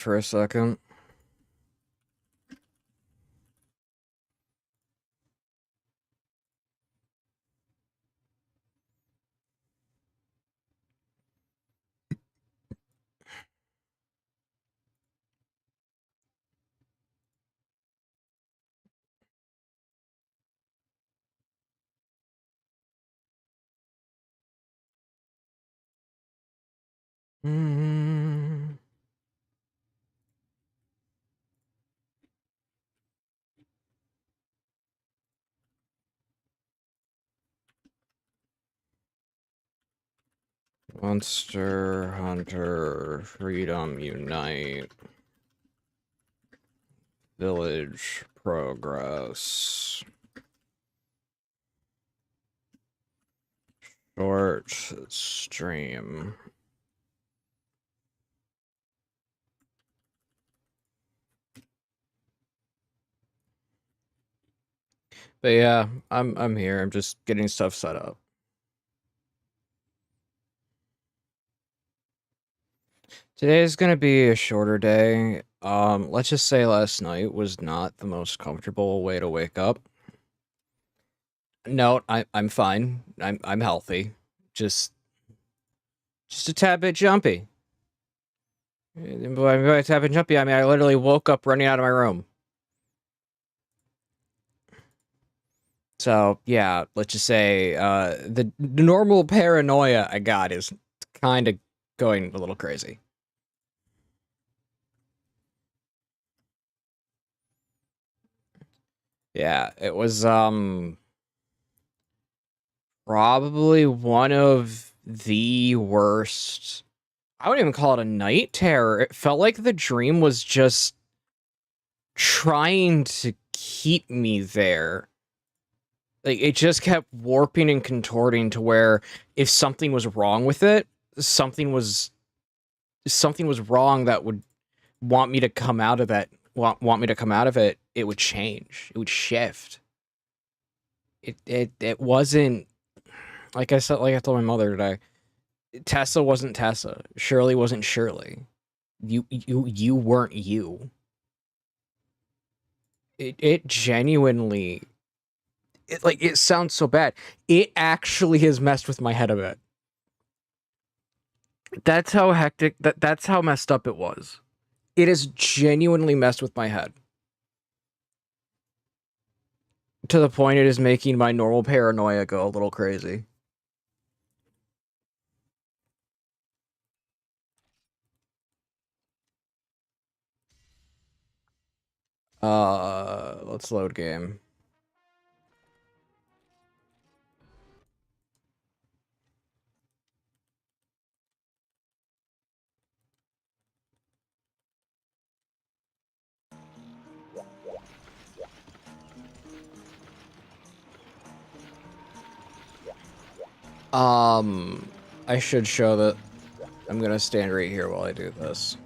for a second. Monster Hunter Freedom Unite. Village Progress. Short stream. But yeah, I'm here. I'm just getting stuff set up. Today is gonna be a shorter day. Let's just say last night was not the most comfortable way to wake up. No, I'm fine. I'm healthy. Just a tad bit jumpy. By a tad bit jumpy, I mean I literally woke up running out of my room. So yeah, let's just say the normal paranoia I got is kind of going a little crazy. Yeah, it was probably one of the worst. I wouldn't even call it a night terror. It felt like the dream was just trying to keep me there. Like, it just kept warping and contorting to where if something was wrong with it, something was wrong that would want me to come out of that, want me to come out of it, it would change. It would shift. It wasn't, like I said, like I told my mother today, Tessa wasn't Tessa. Shirley wasn't Shirley. You weren't you. It genuinely, it sounds so bad. It actually has messed with my head a bit. That's how hectic, that's how messed up it was. It has genuinely messed with my head. To the point it is making my normal paranoia go a little crazy. Let's load game. I should show that I'm gonna stand right here while I do this.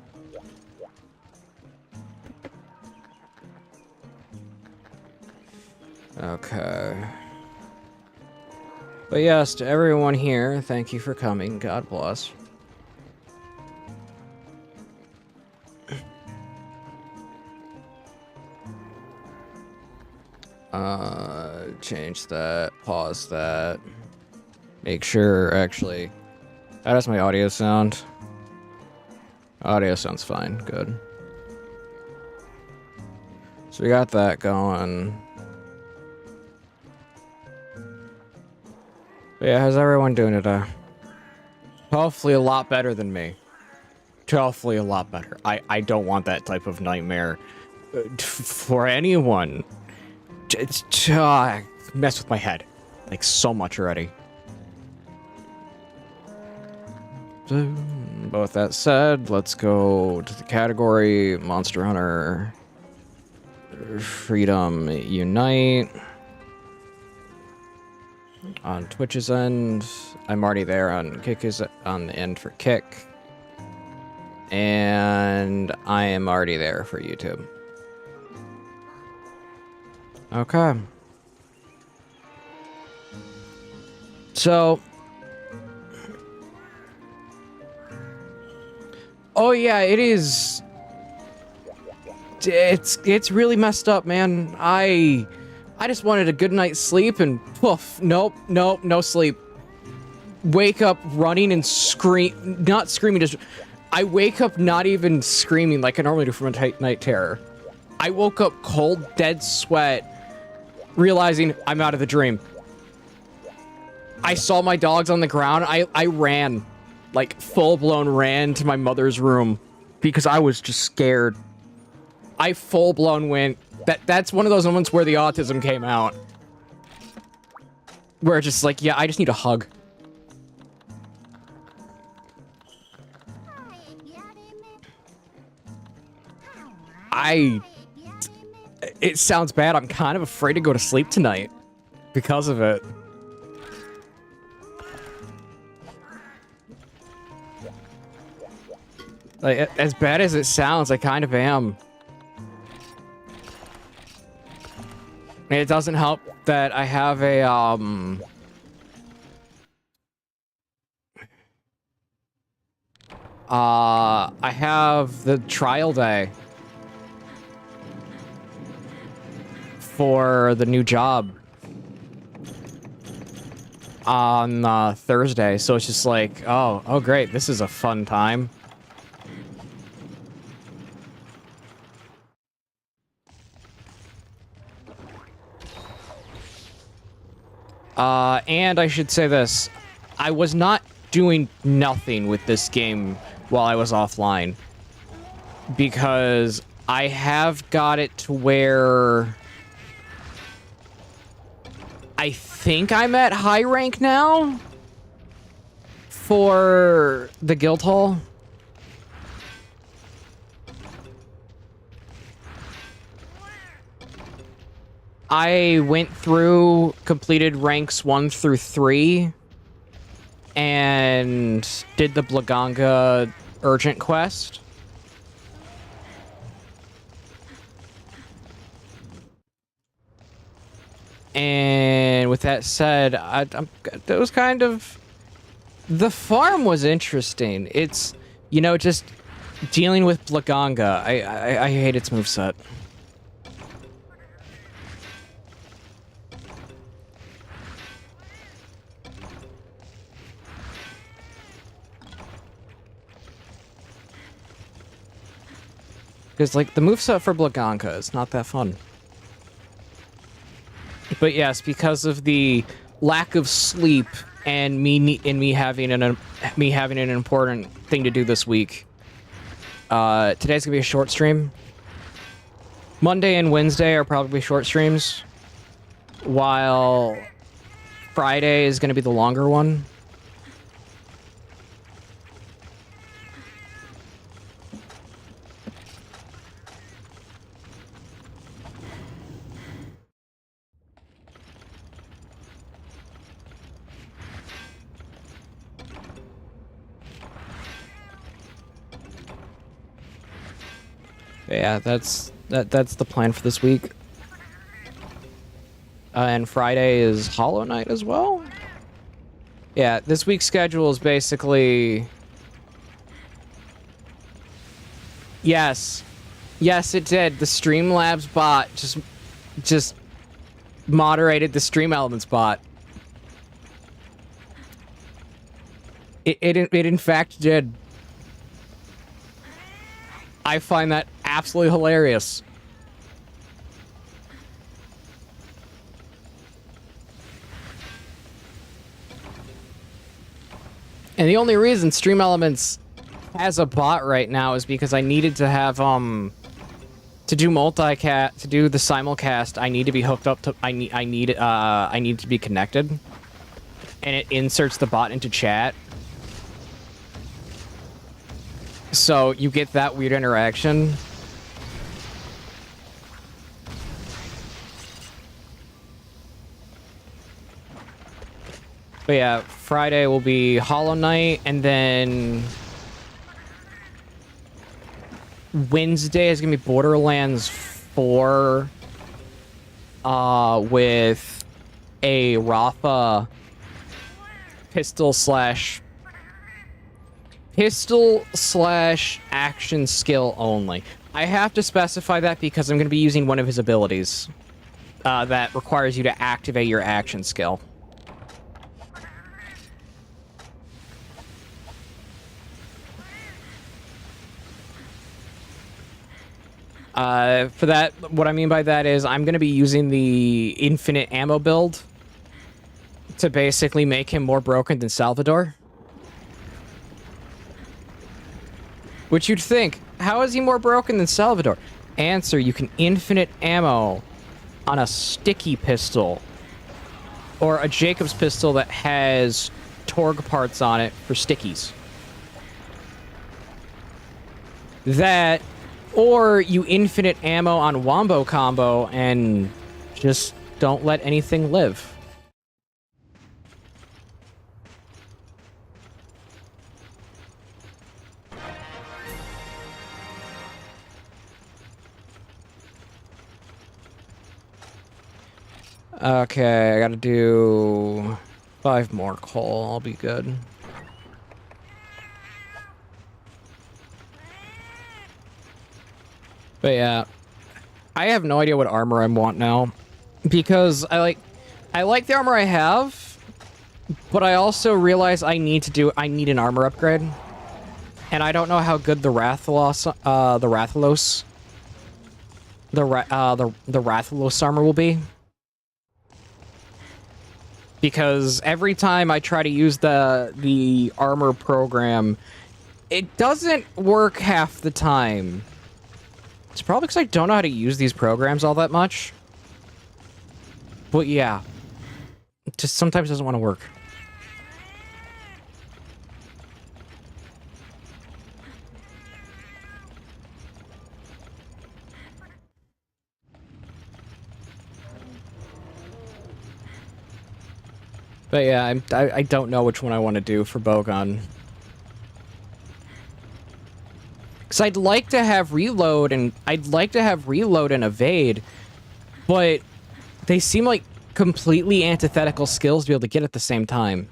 Okay. But yes, to everyone here, thank you for coming. God bless. Change that, pause that. Make sure, actually, how does my audio sound? Audio sounds fine, good. So we got that going. But yeah, how's everyone doing today? Hopefully a lot better than me. Hopefully a lot better. I don't want that type of nightmare for anyone. It's messed with my head. Like, so much already. So, both that said, let's go to the category Monster Hunter Freedom Unite. On Twitch's end, I'm already there. On Kick's on the end for Kick. And I am already there for YouTube. Okay. So, oh yeah, it is it's really messed up, man. I just wanted a good night's sleep and poof, nope, no sleep. Wake up running and not screaming, just I wake up not even screaming like I normally do from a night terror. I woke up cold, dead sweat, realizing I'm out of the dream. I saw my dogs on the ground. I ran, like full-blown ran to my mother's room because I was just scared. I full-blown went. That's one of those moments where the autism came out. Where it's just like, yeah, I just need a hug. It sounds bad. I'm kind of afraid to go to sleep tonight because of it. Like, as bad as it sounds, I kind of am. And it doesn't help that I have a, I have the trial day for the new job on Thursday, so it's just like, oh great, this is a fun time. And I should say this, I was not doing nothing with this game while I was offline, because I have got it to where I think I'm at high rank now for the guild hall. I went through, completed ranks 1 through 3, and did the Blaganga urgent quest. And with that said, that was kind of... The farm was interesting. It's, you know, just dealing with Blaganga. I hate its moveset. Because, like, the moveset for Blaganga is not that fun. But yes, because of the lack of sleep and me having an important thing to do this week, today's gonna be a short stream. Monday and Wednesday are probably short streams, while Friday is gonna be the longer one. Yeah, that's the plan for this week. And Friday is Hollow Knight as well? Yeah, this week's schedule is basically... Yes. Yes, it did. The Streamlabs bot just moderated the Stream Elements bot. It in fact did. I find that absolutely hilarious. And the only reason Stream Elements has a bot right now is because I needed to have to do multicast, to do the simulcast. I need to be hooked up to I need to be connected, and it inserts the bot into chat. So you get that weird interaction. But yeah, Friday will be Hollow Knight, and then Wednesday is gonna be Borderlands 4 with a Rafa pistol slash action skill only. I have to specify that because I'm going to be using one of his abilities that requires you to activate your action skill. For that, what I mean by that is I'm going to be using the infinite ammo build to basically make him more broken than Salvador. Which you'd think, how is he more broken than Salvador? Answer, you can infinite ammo on a sticky pistol. Or a Jacob's pistol that has Torg parts on it for stickies. That, or you infinite ammo on Wombo Combo and just don't let anything live. Okay, I gotta do 5 more coal. I'll be good. But yeah, I have no idea what armor I want now, because I like the armor I have, but I also realize I need an armor upgrade, and I don't know how good the Rathalos armor will be. Because every time I try to use the armor program, it doesn't work half the time. It's probably because I don't know how to use these programs all that much. But yeah, it just sometimes doesn't want to work. But yeah, I don't know which one I want to do for Bogon. Because I'd like to have reload and evade, but they seem like completely antithetical skills to be able to get at the same time.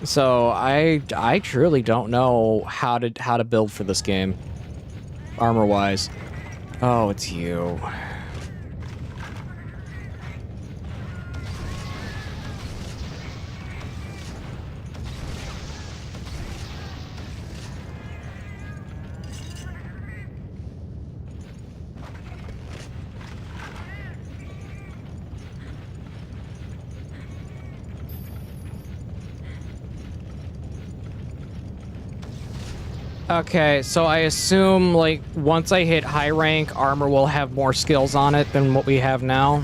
So I truly don't know how to build for this game, armor-wise. Oh, it's you. Okay, so I assume, like, once I hit high rank, armor will have more skills on it than what we have now.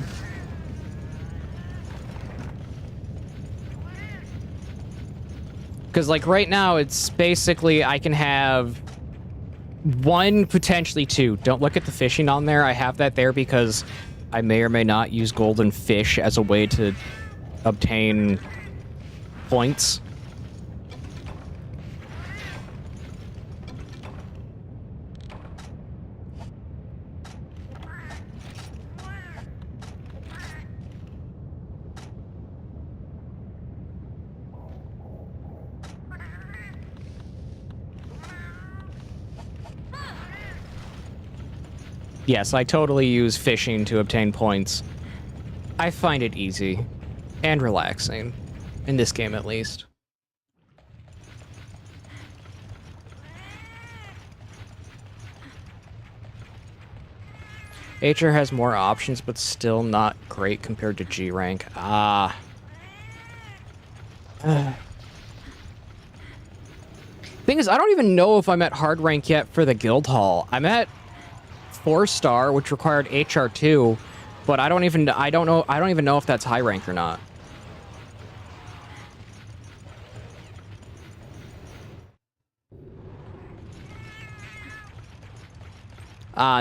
Because, like, right now, it's basically I can have 1, potentially 2. Don't look at the fishing on there. I have that there because I may or may not use golden fish as a way to obtain points. Yes, I totally use fishing to obtain points. I find it easy and relaxing, in this game at least. HR has more options, but still not great compared to G rank. Ah. Thing is, I don't even know if I'm at hard rank yet for the guild hall. I'm at 4-star, which required HR2, but I don't even know if that's high rank or not.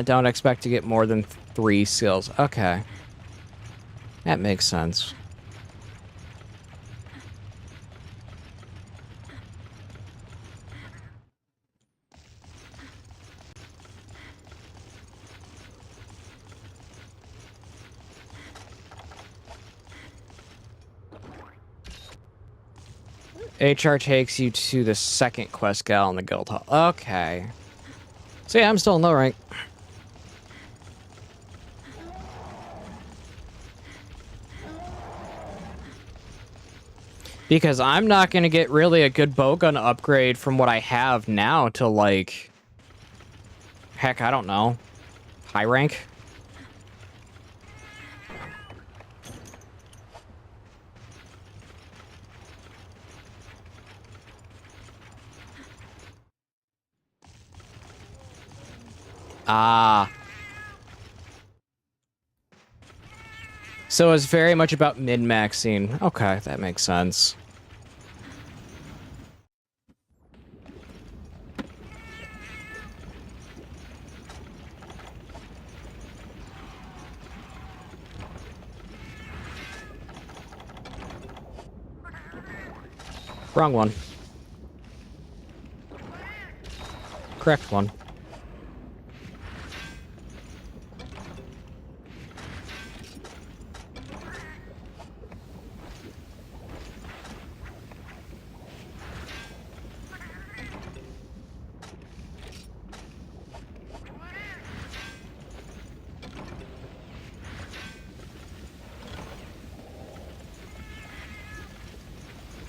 Don't expect to get more than 3 skills. Okay. That makes sense. HR takes you to the second quest gal in the guild hall. Okay. So yeah, I'm still in low rank. Because I'm not going to get really a good bowgun upgrade from what I have now to, like... Heck, I don't know. High rank? Ah. So it's very much about min-maxing. Okay, that makes sense. Wrong one. Correct one.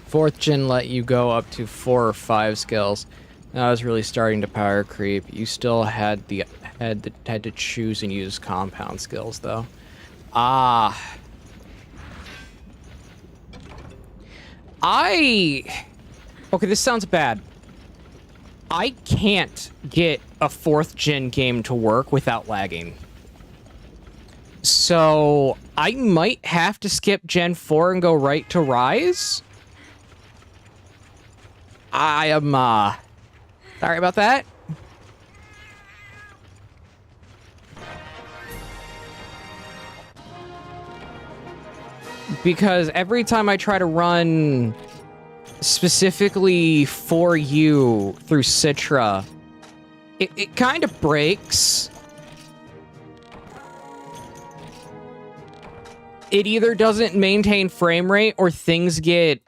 Fourth gen let you go up to 4 or 5 skills. Now I was really starting to power creep. You still had to choose and use compound skills though. Ah. Okay, this sounds bad. I can't get a 4th gen game to work without lagging. So I might have to skip Gen 4 and go right to Rise. I am, sorry about that. Because every time I try to run specifically for you through Citra, it kind of breaks. It either doesn't maintain frame rate or things get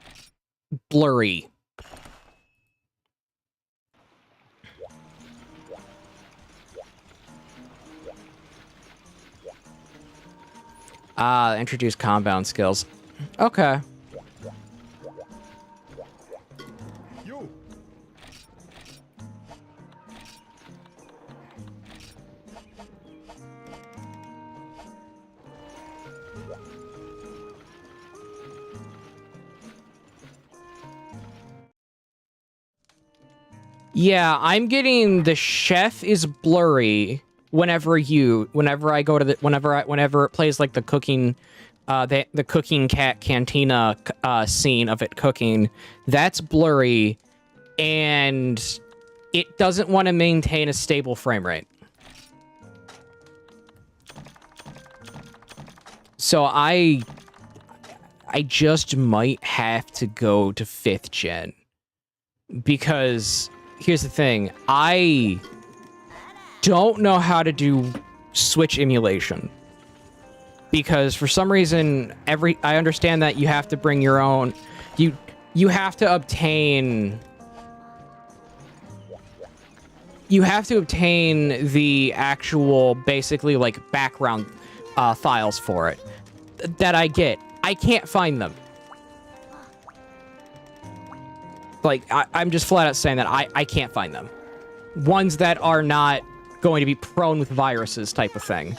blurry. Introduce compound skills. Okay. Yeah, I'm getting the chef is blurry whenever I go to the whenever it plays like the cooking the cooking cat cantina scene of it cooking. That's blurry and it doesn't want to maintain a stable frame rate. So I just might have to go to 5th gen because here's the thing, I don't know how to do Switch emulation. Because for some reason, I understand that you have to bring your own... You have to obtain... You have to obtain the actual, basically, like, background files for it. That I get. I can't find them. Like, I'm just flat out saying that I can't find them. Ones that are not going to be prone with viruses type of thing.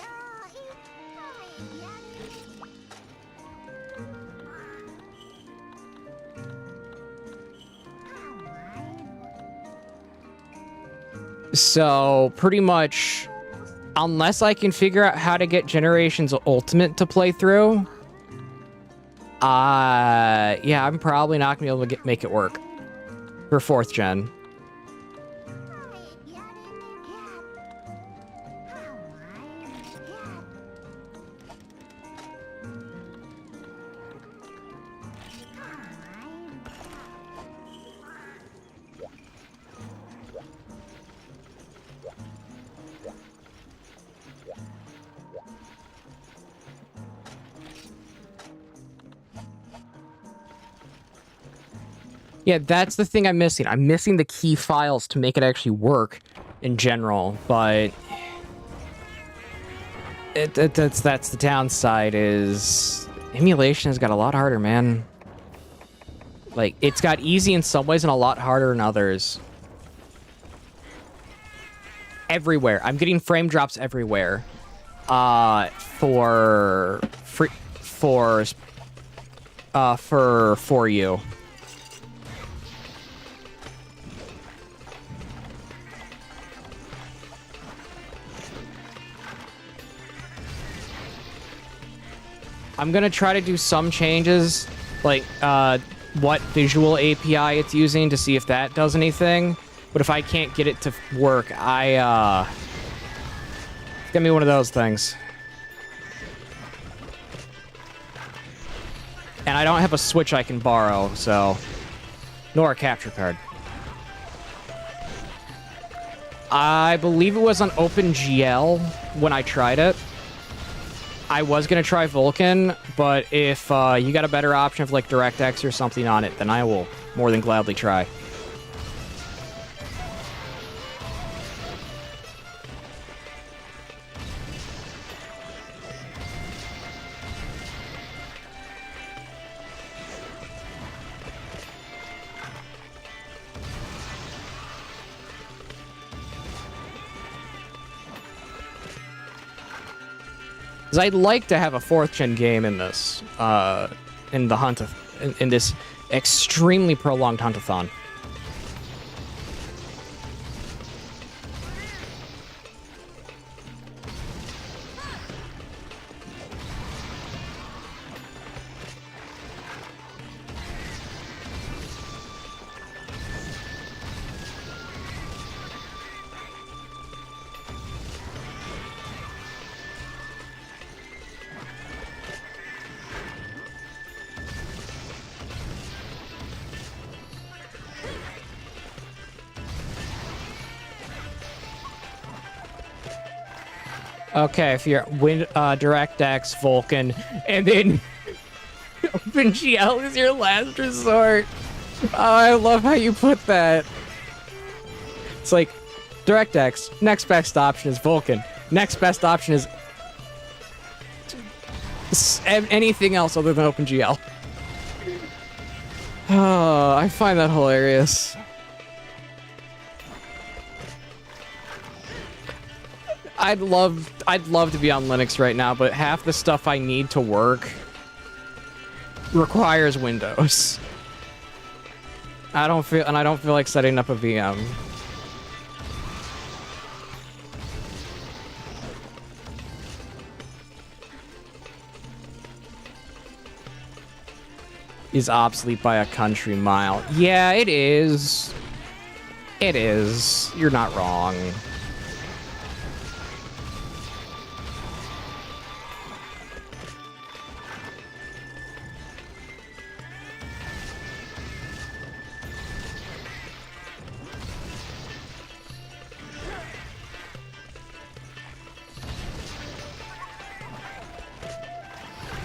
So, pretty much, unless I can figure out how to get Generations Ultimate to play through, yeah, I'm probably not gonna be able to make it work for 4th gen. Yeah, that's the thing I'm missing. I'm missing the key files to make it actually work in general, but that's the downside is emulation has got a lot harder, man. Like, it's got easy in some ways and a lot harder in others. Everywhere. I'm getting frame drops everywhere. For you. I'm gonna try to do some changes, like what visual API it's using to see if that does anything. But if I can't get it to work, it's gonna be one of those things. And I don't have a Switch I can borrow, so... Nor a capture card. I believe it was on OpenGL when I tried it. I was going to try Vulkan, but if you got a better option of like DirectX or something on it, then I will more than gladly try. I'd like to have a 4th-gen game in this, in the in this extremely prolonged hunt-a-thon. Okay, if you're DirectX, Vulkan, and then OpenGL is your last resort. Oh, I love how you put that. It's like, DirectX, next best option is Vulkan. Next best option is anything else other than OpenGL. Oh, I find that hilarious. I'd love to be on Linux right now, but half the stuff I need to work requires Windows. I don't feel like setting up a VM. Is obsolete by a country mile. Yeah, it is. It is. You're not wrong.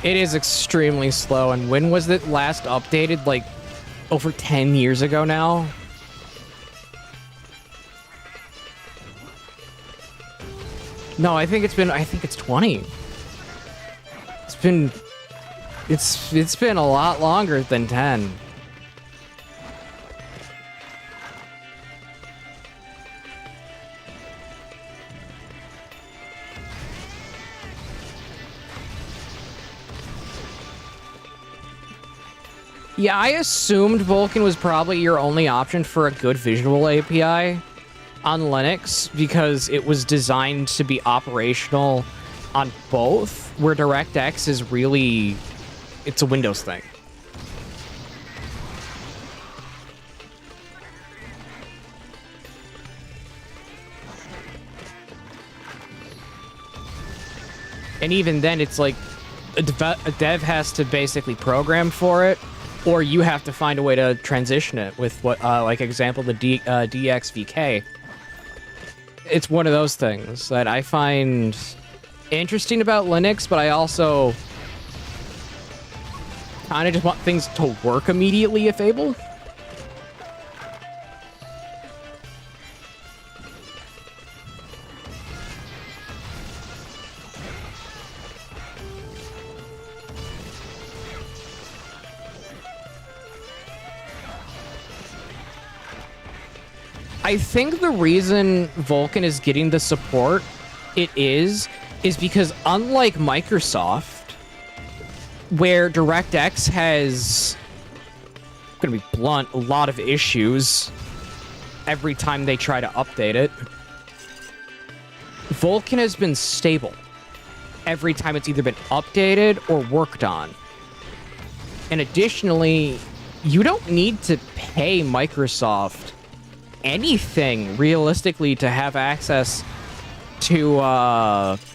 It is extremely slow, and when was it last updated? Like, over 10 years ago now? No, I think it's 20. It's been a lot longer than 10. Yeah, I assumed Vulkan was probably your only option for a good visual API on Linux because it was designed to be operational on both, where DirectX is really... it's a Windows thing. And even then, it's like a dev has to basically program for it, or you have to find a way to transition it with what, like example, the DXVK. It's one of those things that I find interesting about Linux, but I also kind of just want things to work immediately if able. I think the reason Vulkan is getting the support it is because unlike Microsoft, where DirectX has, I'm gonna be blunt, a lot of issues every time they try to update it, Vulkan has been stable every time it's either been updated or worked on. And additionally, you don't need to pay Microsoft anything realistically to have access to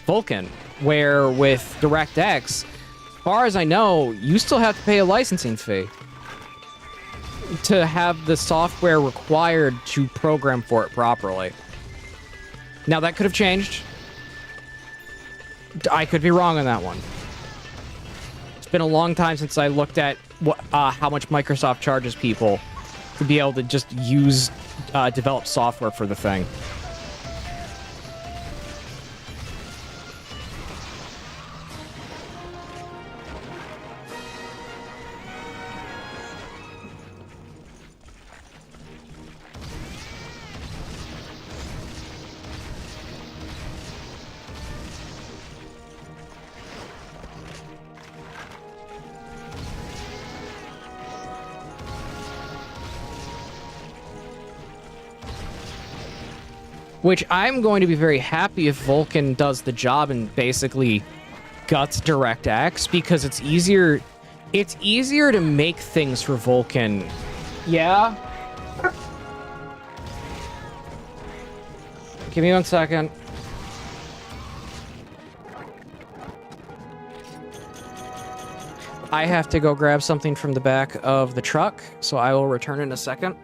Vulkan, where with DirectX, as far as I know, you still have to pay a licensing fee to have the software required to program for it properly. Now, that could have changed. I could be wrong on that one. It's been a long time since I looked at how much Microsoft charges people to be able to just use develop software for the thing. Which I'm going to be very happy if Vulkan does the job and basically guts DirectX, because it's easier to make things for Vulkan. Yeah? Give me 1 second. I have to go grab something from the back of the truck, so I will return in a second.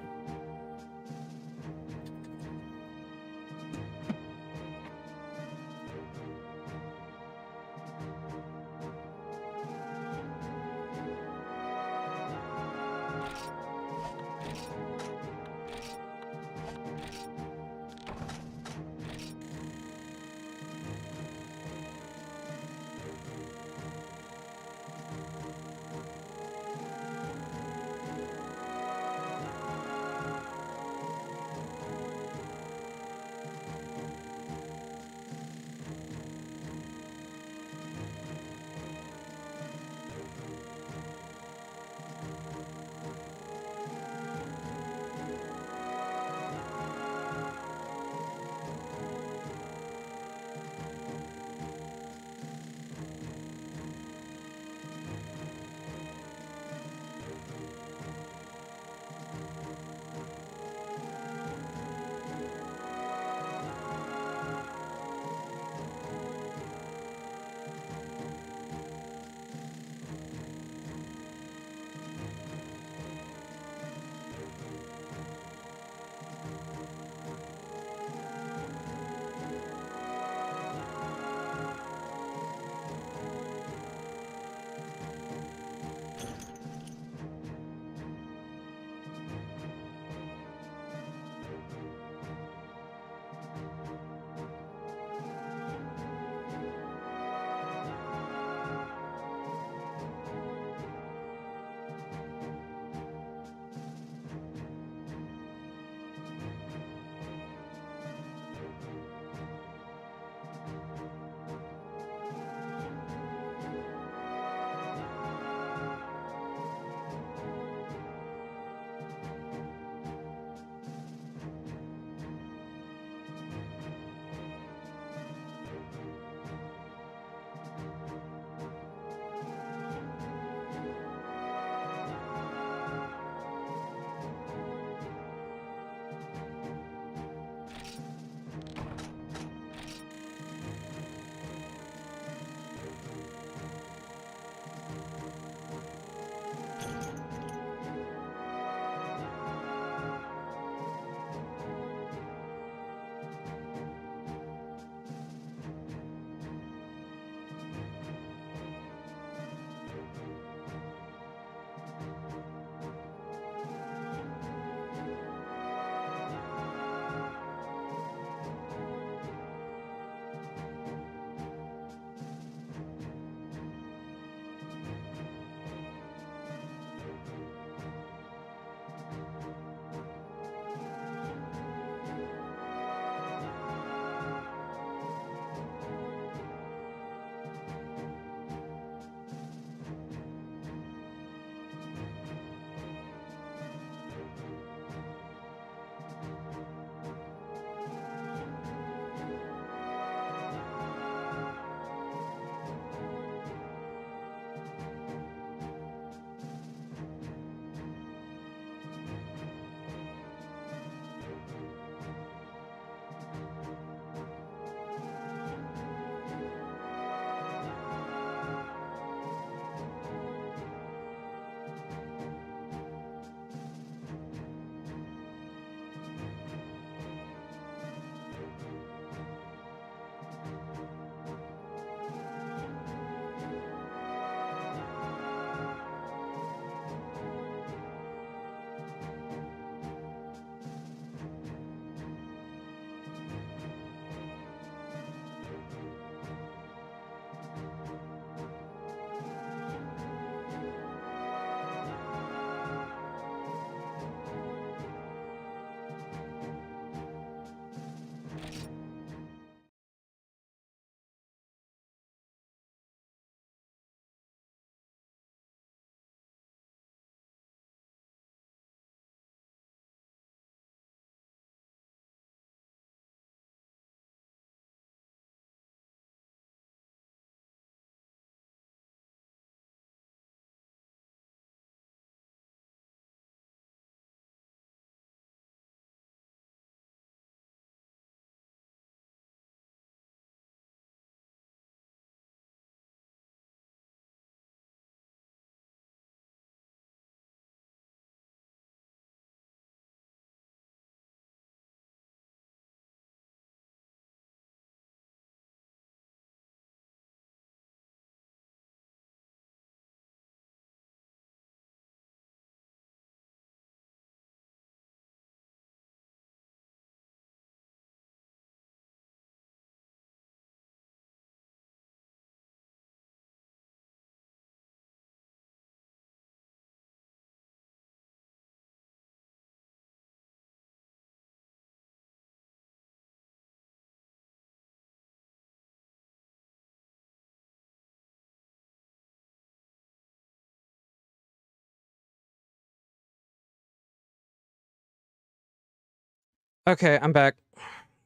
Okay, I'm back.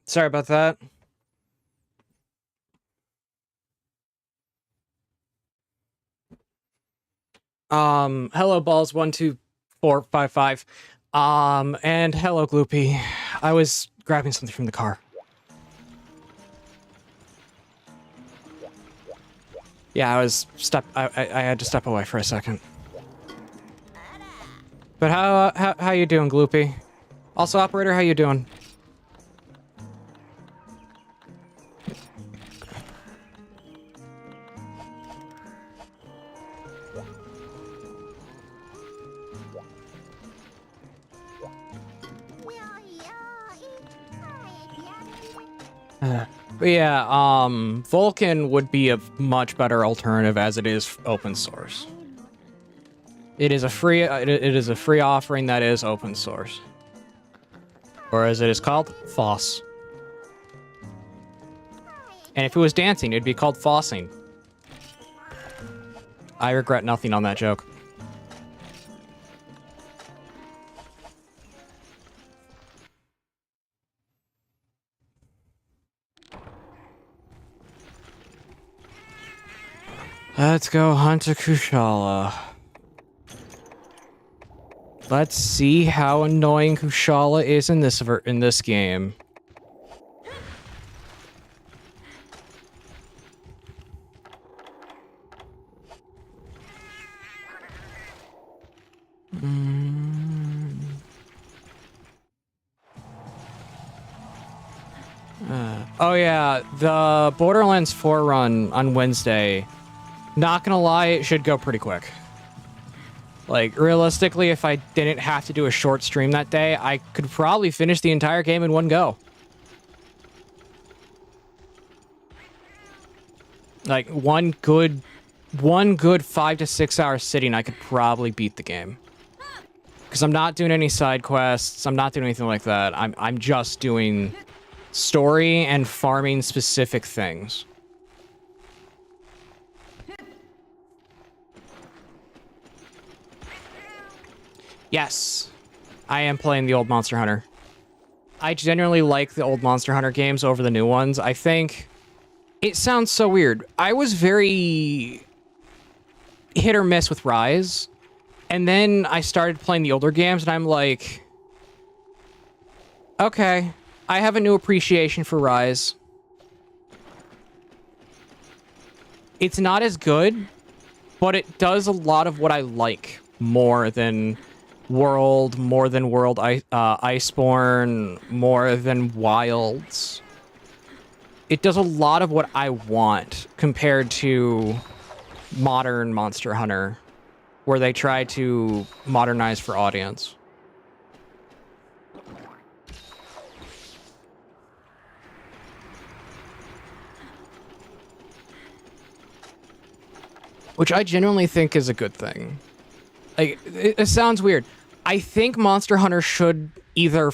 Sorry about that. Hello, balls12455. And hello, Gloopy. I was grabbing something from the car. Yeah, I had to step away for a second. But how you doing, Gloopy? Also, operator, how you doing? But yeah, Vulkan would be a much better alternative as it is open source. It is a free offering that is open source. Or as it is called, FOSS. And if it was dancing, it'd be called fossing. I regret nothing on that joke. Let's go hunt a Kushala. Let's see how annoying Kushala is in this game. Oh yeah, the Borderlands 4 run on Wednesday. Not gonna lie, it should go pretty quick. Like, realistically, if I didn't have to do a short stream that day, I could probably finish the entire game in one go. Like, one good 5 to 6 hour sitting, I could probably beat the game. Because I'm not doing any side quests, I'm not doing anything like that. I'm just doing story and farming specific things. Yes, I am playing the old Monster Hunter. I genuinely like the old Monster Hunter games over the new ones. I think it sounds so weird. I was very hit or miss with Rise, and then I started playing the older games, and I'm like, okay, I have a new appreciation for Rise. It's not as good, but it does a lot of what I like more than World, more than World Iceborne, more than Wilds. It does a lot of what I want compared to modern Monster Hunter, where they try to modernize for audience. Which I genuinely think is a good thing. Like, it sounds weird. I think Monster Hunter should either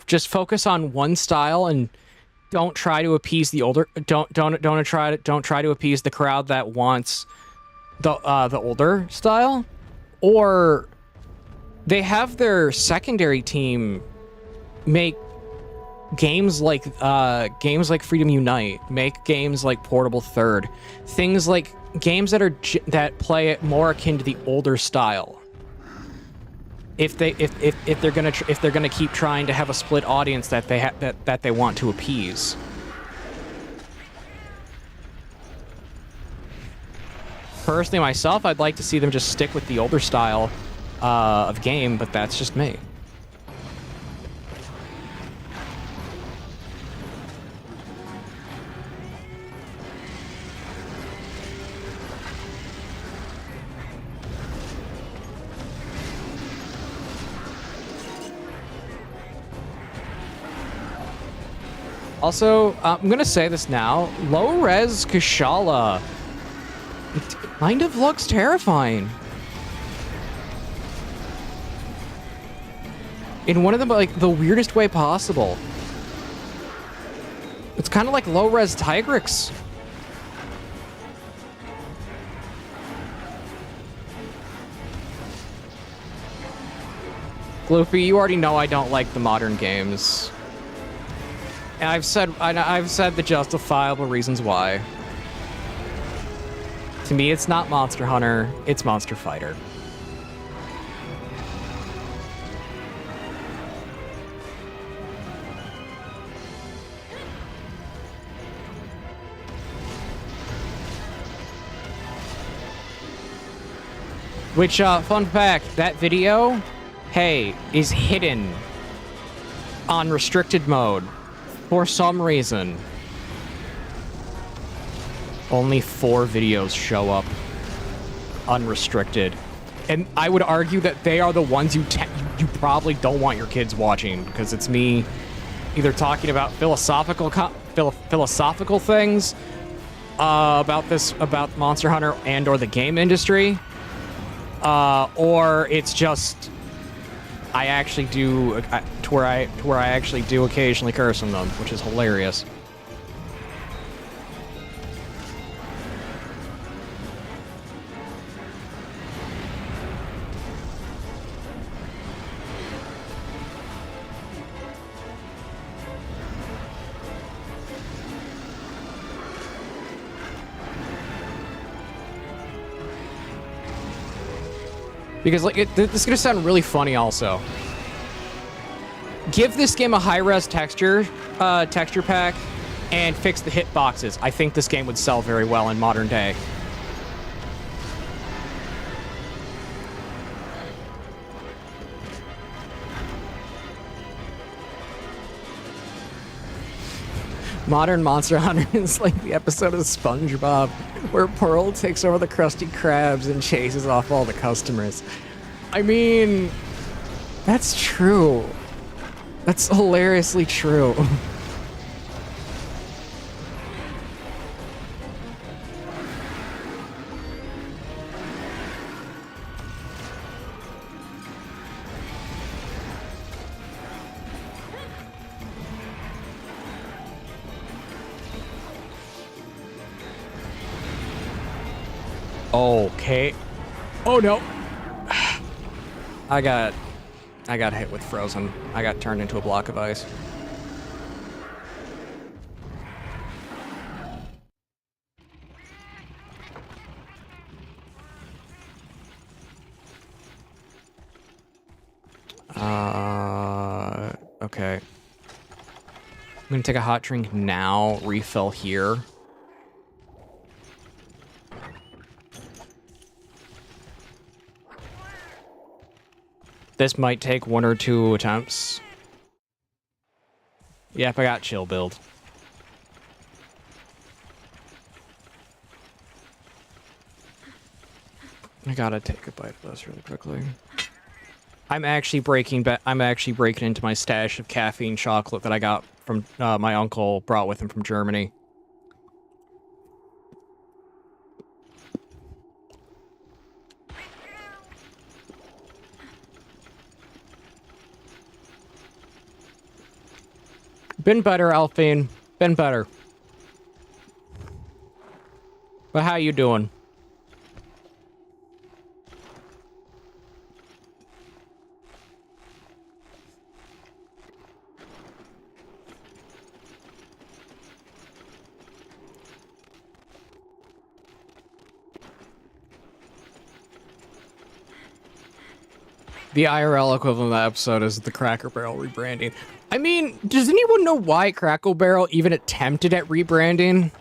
just focus on one style and don't try to appease the older don't try to appease the crowd that wants the older style, or they have their secondary team make games like Freedom Unite, make games like Portable Third, things like games that play it more akin to the older style. If they're gonna keep trying to have a split audience that they want to appease. Personally, myself, I'd like to see them just stick with the older style of game, but that's just me. Also, I'm gonna say this now, low-res Kushala kind of looks terrifying. In one of the weirdest way possible. It's kind of like low-res Tigrix. Gloopy, you already know I don't like the modern games. I've said the justifiable reasons why. To me, it's not Monster Hunter, it's Monster Fighter. Which, fun fact, that video, hey, is hidden on restricted mode for some reason. Only 4 videos show up unrestricted. And I would argue that they are the ones you probably don't want your kids watching, because it's me either talking about philosophical things about Monster Hunter and or the game industry. Or it's just I actually do to where I actually do occasionally curse on them, which is hilarious. Because, like, this is gonna sound really funny also. Give this game a high-res texture pack and fix the hitboxes. I think this game would sell very well in modern day. Modern Monster Hunter is like the episode of SpongeBob where Pearl takes over the Krusty Krabs and chases off all the customers. I mean, that's true. That's hilariously true. Okay. Oh no. I got hit with Frozen. I got turned into a block of ice. Okay. I'm gonna take a hot drink now, refill here. This might take 1 or 2 attempts. Yep, I got chill build. I gotta take a bite of this really quickly. I'm actually breaking into my stash of caffeine chocolate that I got from my uncle brought with him from Germany. Been better, Alphine. Been better. But how you doing? The IRL equivalent of that episode is the Cracker Barrel rebranding. I mean, does anyone know why Cracker Barrel even attempted at rebranding?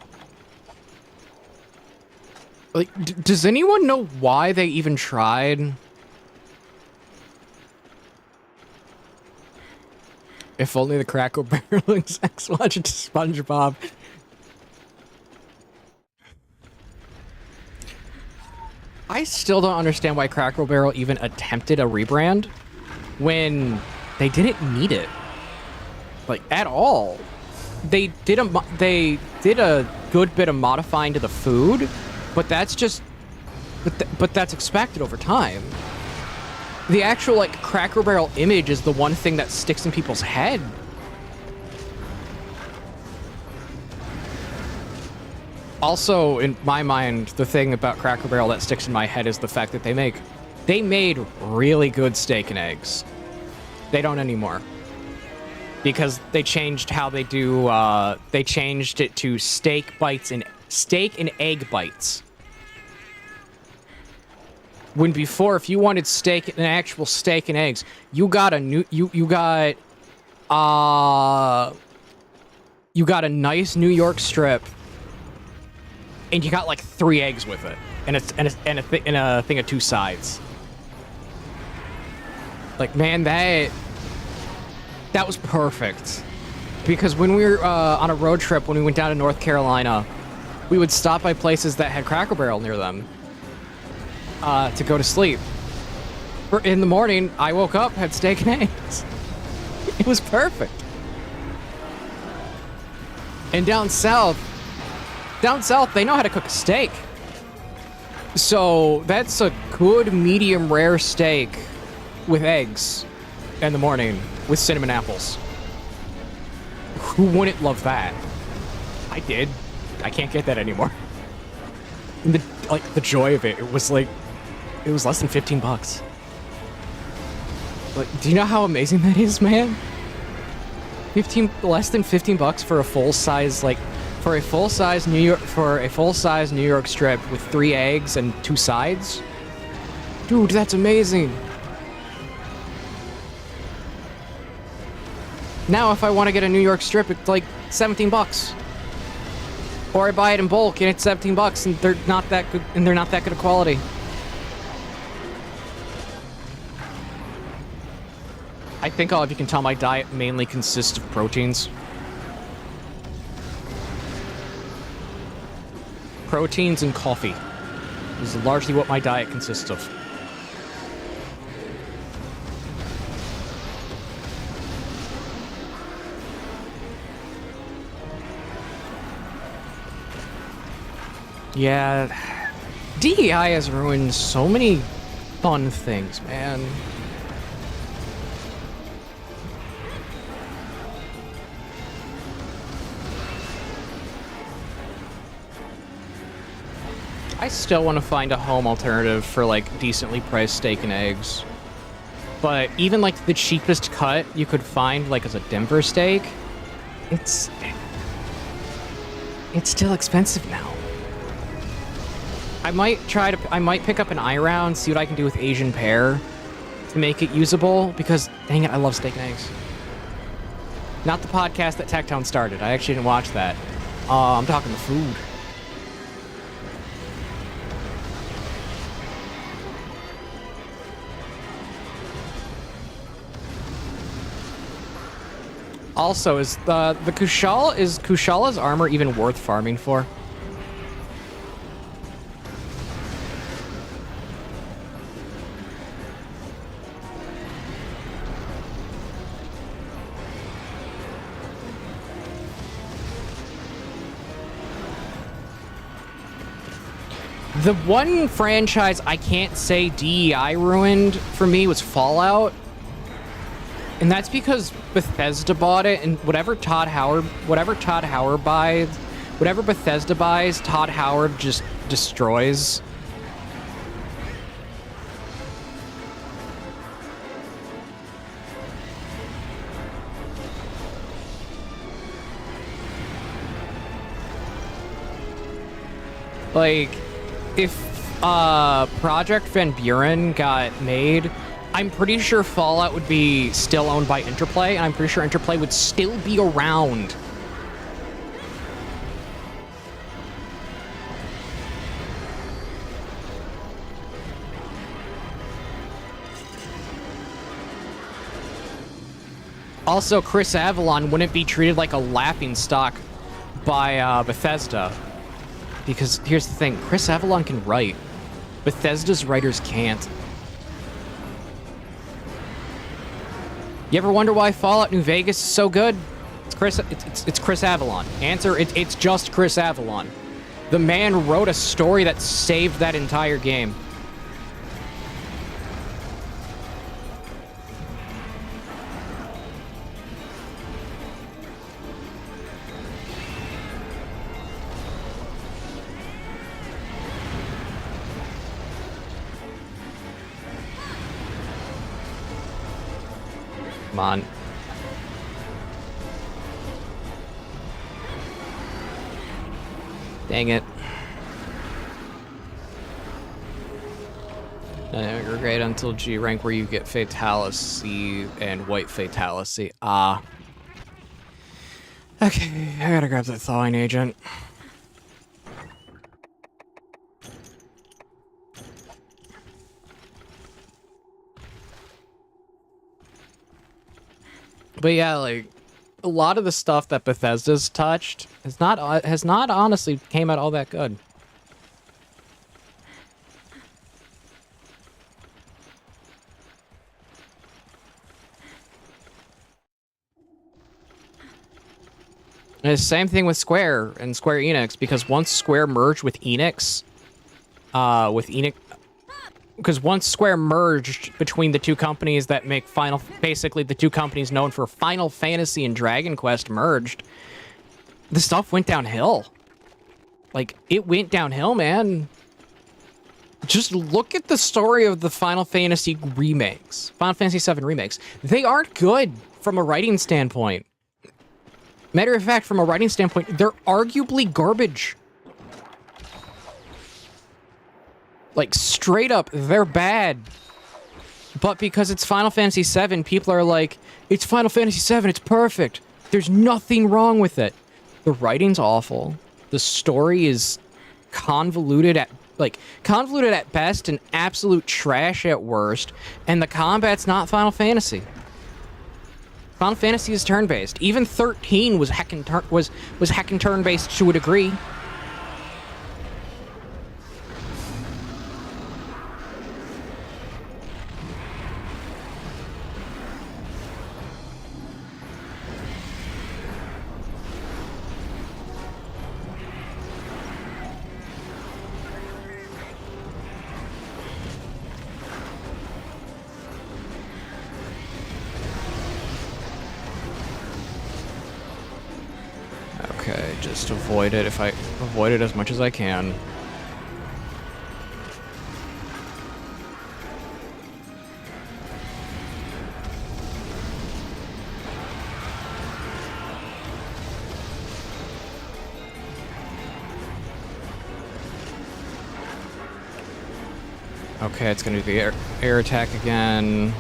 Like, does anyone know why they even tried? If only the Cracker Barrel execs watched SpongeBob. I still don't understand why Cracker Barrel even attempted a rebrand when they didn't need it. Like, at all. They did a good bit of modifying to the food, but that's just but that's expected over time. The actual, like, Cracker Barrel image is the one thing that sticks in people's head. Also, in my mind, the thing about Cracker Barrel that sticks in my head is the fact that they made really good steak and eggs. They don't anymore. because they changed how they do. They changed it to steak and egg bites. When before, if you wanted an actual steak and eggs, you got a nice New York strip, and you got like 3 eggs with it, and a thing of 2 sides. Like, man, that was perfect. Because when we were on a road trip, when we went down to North Carolina, we would stop by places that had Cracker Barrel near them to go to sleep. In the morning, I woke up, had steak and eggs. It was perfect. And down south, they know how to cook a steak. So that's a good medium rare steak with eggs in the morning with cinnamon apples. Who wouldn't love that? I did. I can't get that anymore. And the joy of it, it was less than $15. Like, do you know how amazing that is, man? Less than $15 for a full size, for a full size New York strip with 3 eggs and 2 sides. Dude, that's amazing. Now, if I want to get a New York strip, it's like $17. Or I buy it in bulk and it's $17, and they're not that good. And they're not that good of quality. I think, if you can tell, my diet mainly consists of proteins. Proteins and coffee is largely what my diet consists of. Yeah, DEI has ruined so many fun things, man. I still want to find a home alternative for, decently priced steak and eggs. But even, the cheapest cut you could find, as a Denver steak, it's still expensive now. I might pick up an iRound, see what I can do with Asian pear to make it usable, because, dang it, I love steak and eggs. Not the podcast that Techtown started. I actually didn't watch that. I'm talking the food. Also, is Kushal's armor even worth farming for? The one franchise I can't say DEI ruined for me was Fallout. And that's because Bethesda bought it, and whatever Bethesda buys, Todd Howard just destroys. If Project Van Buren got made, I'm pretty sure Fallout would be still owned by Interplay, and I'm pretty sure Interplay would still be around. Also, Chris Avalon wouldn't be treated like a laughingstock by Bethesda. Because here's the thing, Chris Avalon can write. Bethesda's writers can't. You ever wonder why Fallout New Vegas is so good? It's Chris Avalon. Answer, it's just Chris Avalon. The man wrote a story that saved that entire game. Come on. Dang it. Regret until G rank where you get Fatality and White Fatality. Ah. Okay, I gotta grab that thawing agent. But yeah, like, a lot of the stuff that Bethesda's touched has not honestly came out all that good. And it's the same thing with Square and Square Enix, because once Square merged with Enix, because once Square merged between the two companies that make basically the two companies known for Final Fantasy and Dragon Quest merged, the stuff went downhill. Like, it went downhill, man. Just look at the story of the Final Fantasy remakes, Final Fantasy VII remakes. They aren't good from a writing standpoint. Matter of fact, from a writing standpoint, they're arguably garbage. Like, straight up, they're bad. But because it's Final Fantasy VII, people are like, it's Final Fantasy VII, it's perfect. There's nothing wrong with it. The writing's awful. The story is convoluted at best and absolute trash at worst. And the combat's not Final Fantasy. Final Fantasy is turn-based. Even 13 was heckin' turn-based to a degree. Okay, just avoid it if I avoid it as much as I can. Okay, it's gonna do the air attack again.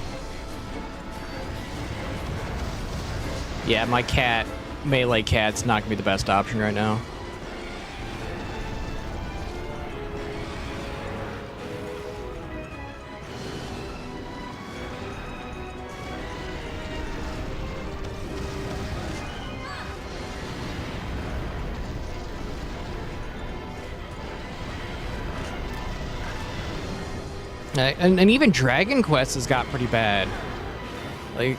Yeah, my melee cat's not gonna be the best option right now. And even Dragon Quest has got pretty bad. Like,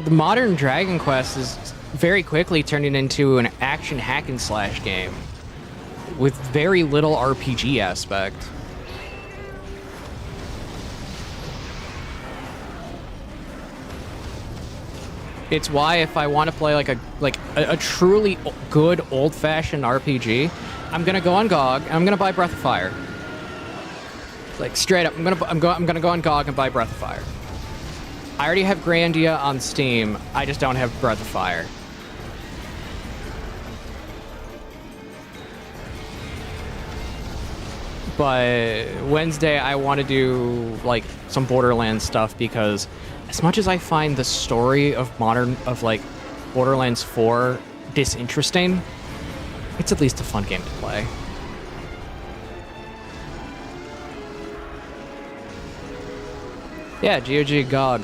the modern Dragon Quest is very quickly turning into an action hack and slash game with very little RPG aspect. It's why if I want to play like a truly good old-fashioned RPG, I'm gonna go on GOG and I'm gonna buy Breath of Fire. Like, straight up, I'm gonna go on GOG and buy Breath of Fire. I already have Grandia on Steam. I just don't have Breath of Fire. But Wednesday, I want to do like some Borderlands stuff because, as much as I find the story of Borderlands 4 disinteresting, it's at least a fun game to play. Yeah, GOG GOG.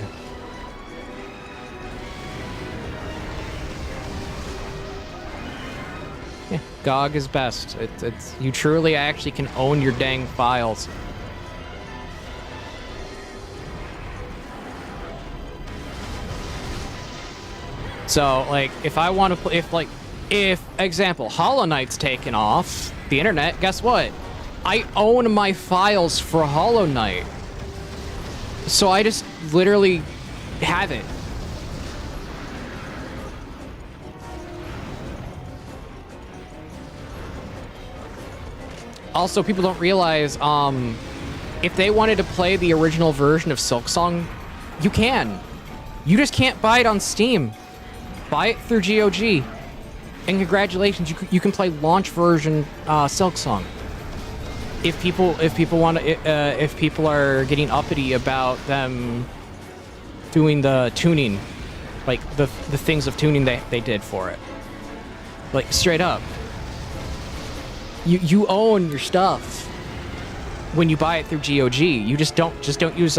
Yeah, GOG is best. It's you truly actually can own your dang files. So, like, if I want to play, if example, Hollow Knight's taken off the internet, guess what? I own my files for Hollow Knight. So I just literally have it. Also, people don't realize, if they wanted to play the original version of Silksong, you can. You just can't buy it on Steam. Buy it through GOG. And congratulations, you can play launch version Silksong. If people want to, if people are getting uppity about them doing the tuning, like the things of tuning they did for it, like straight up, you own your stuff when you buy it through GOG. You just don't use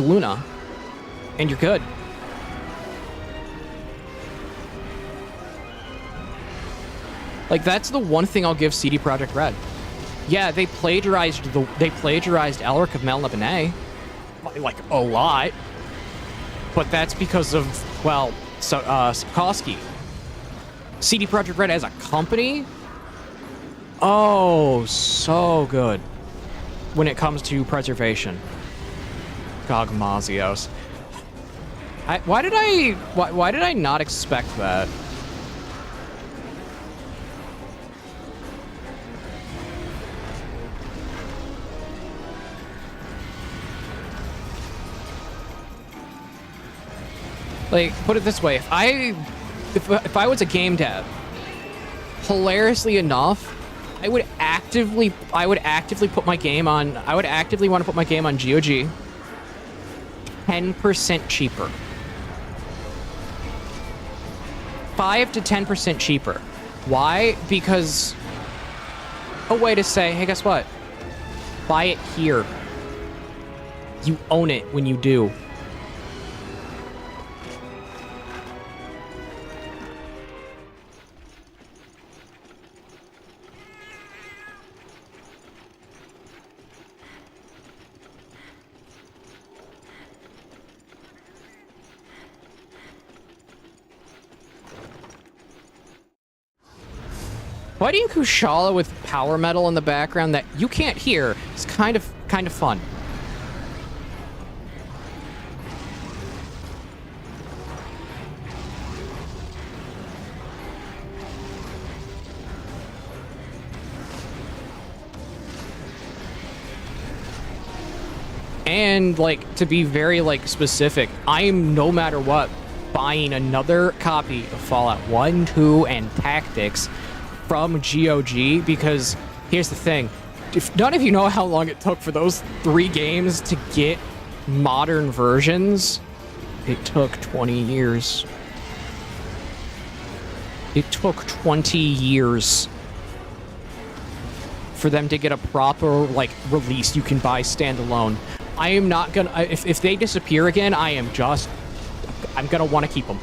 Luna, and you're good. Like, that's the one thing I'll give CD Projekt Red. Yeah, they plagiarized Elric of Mel Lebanon, like a lot, but that's because of, well, Sapkowski. CD Projekt Red as a company, oh, so good when it comes to preservation. Gogmazios. Why did I not expect that? Like, put it this way, if I was a game dev, hilariously enough, I would actively put my game on, I would actively want to put my game on GOG 10% cheaper. 5 to 10% cheaper. Why? Because a way to say, hey, guess what? Buy it here. You own it when you do. Fighting Kushala with power metal in the background that you can't hear is kind of fun. And, like, to be very, like, specific, I'm, no matter what, buying another copy of Fallout 1, 2, and Tactics from GOG, because here's the thing. If none of you know how long it took for those 3 games to get modern versions, it took 20 years. It took 20 years for them to get a proper, like, release you can buy standalone. I am not gonna, if they disappear again, I'm gonna want to keep them.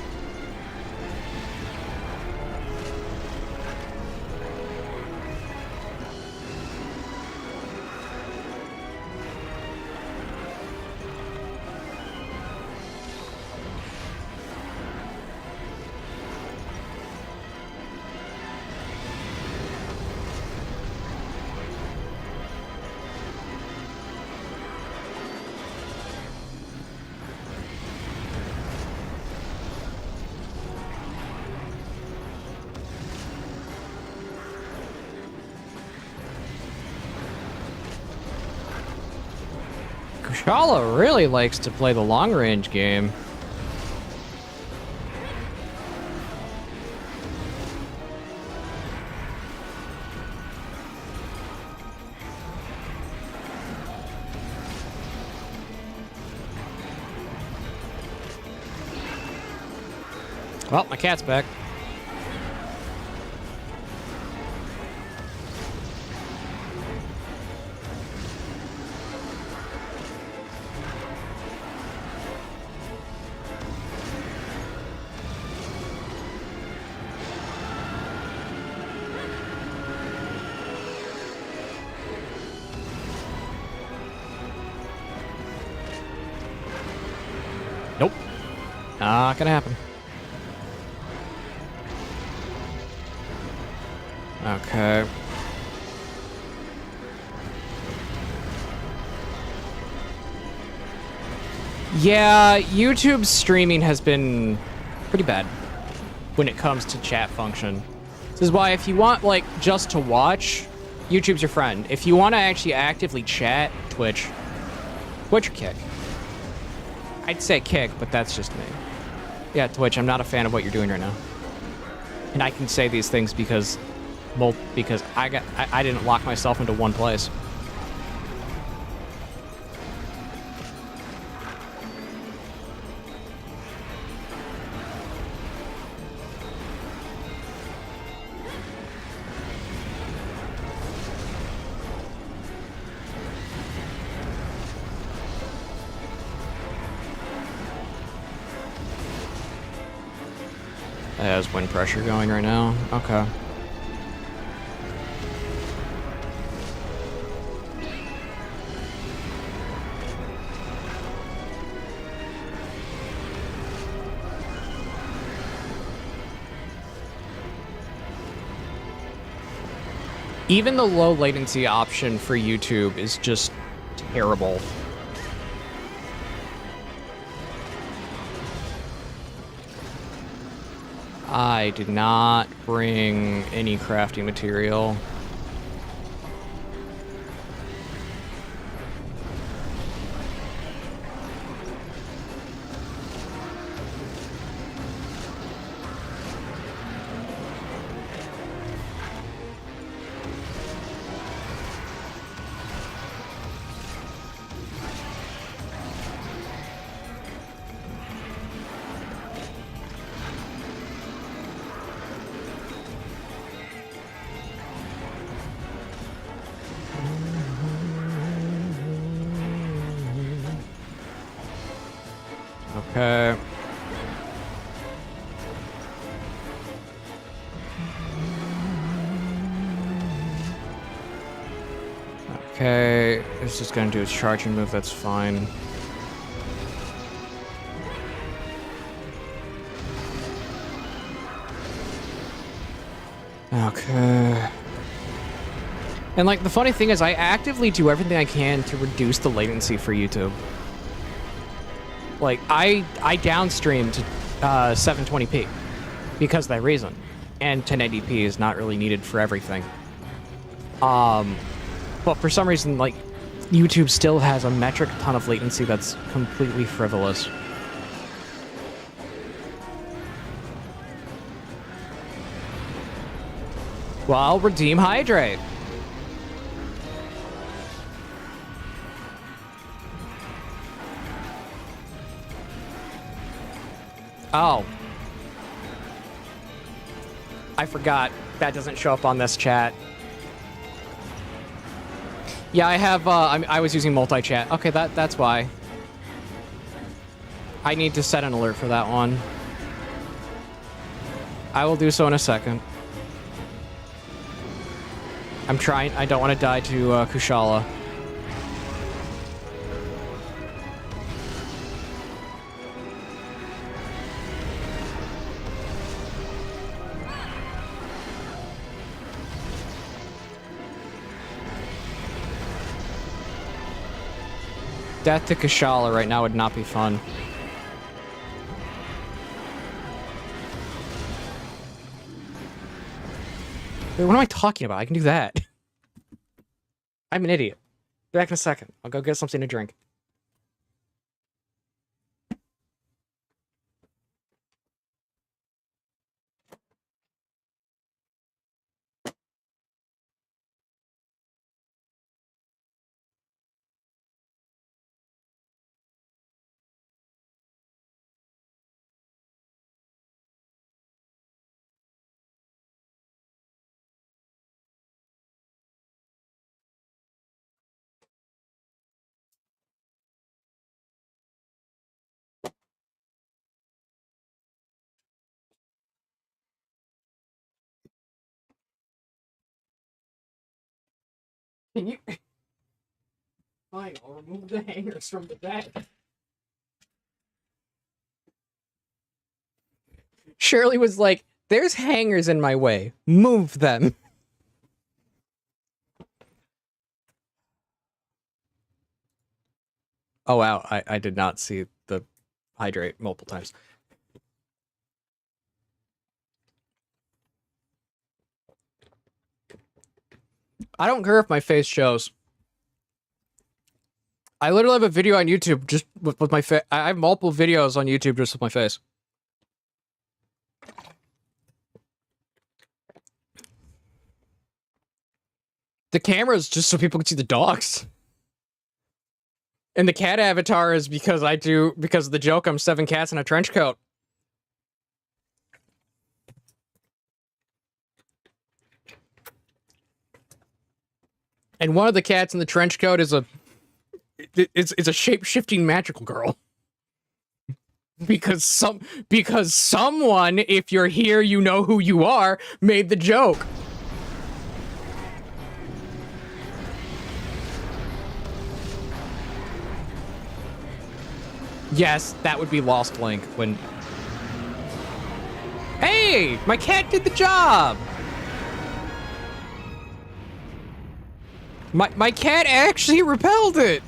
Kushala really likes to play the long-range game. Well, my cat's back. Nope. Not gonna happen. Okay. Yeah, YouTube streaming has been pretty bad when it comes to chat function. This is why if you want, like, just to watch, YouTube's your friend. If you want to actually actively chat, Twitch or Kick. I'd say Kick, but that's just me. Yeah, Twitch, I'm not a fan of what you're doing right now. And I can say these things because I didn't lock myself into one place. It has wind pressure going right now. Okay. Even the low latency option for YouTube is just terrible. I did not bring any crafting material. Okay. Okay, it's just gonna do its charging move, that's fine. Okay. And like, the funny thing is, I actively do everything I can to reduce the latency for YouTube. Like, I downstream to 720p because of that reason. And 1080p is not really needed for everything. But for some reason, like, YouTube still has a metric ton of latency that's completely frivolous. Well, redeem hydrate. Oh. I forgot. That doesn't show up on this chat. Yeah, I have, I was using multi-chat. Okay, that's why. I need to set an alert for that one. I will do so in a second. I'm trying, I don't want to die to, Kushala. Death to Kushala right now would not be fun. Wait, what am I talking about? I can do that. I'm an idiot. Be back in a second. I'll go get something to drink. Can you... Fine, I'll remove the hangers from the bed. Shirley was like, there's hangers in my way. Move them. Oh, wow. I did not see the hydrate multiple times. I don't care if my face shows. I literally have a video on YouTube just with my face. I have multiple videos on YouTube just with my face. The camera's just so people can see the dogs. And the cat avatar is because of the joke, I'm 7 cats in a trench coat. And one of the cats in the trench coat is it's a shape-shifting magical girl. Because someone, if you're here, you know who you are, made the joke. Yes, that would be Lost Link when... Hey! My cat did the job! My cat actually repelled it!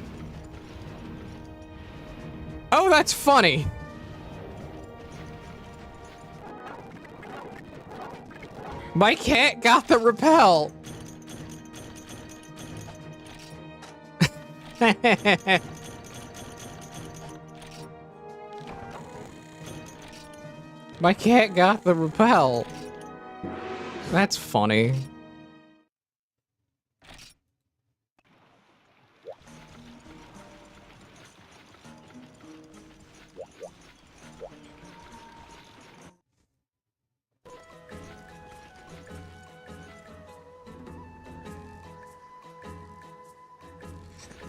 Oh, that's funny. My cat got the repel. My cat got the repel. That's funny.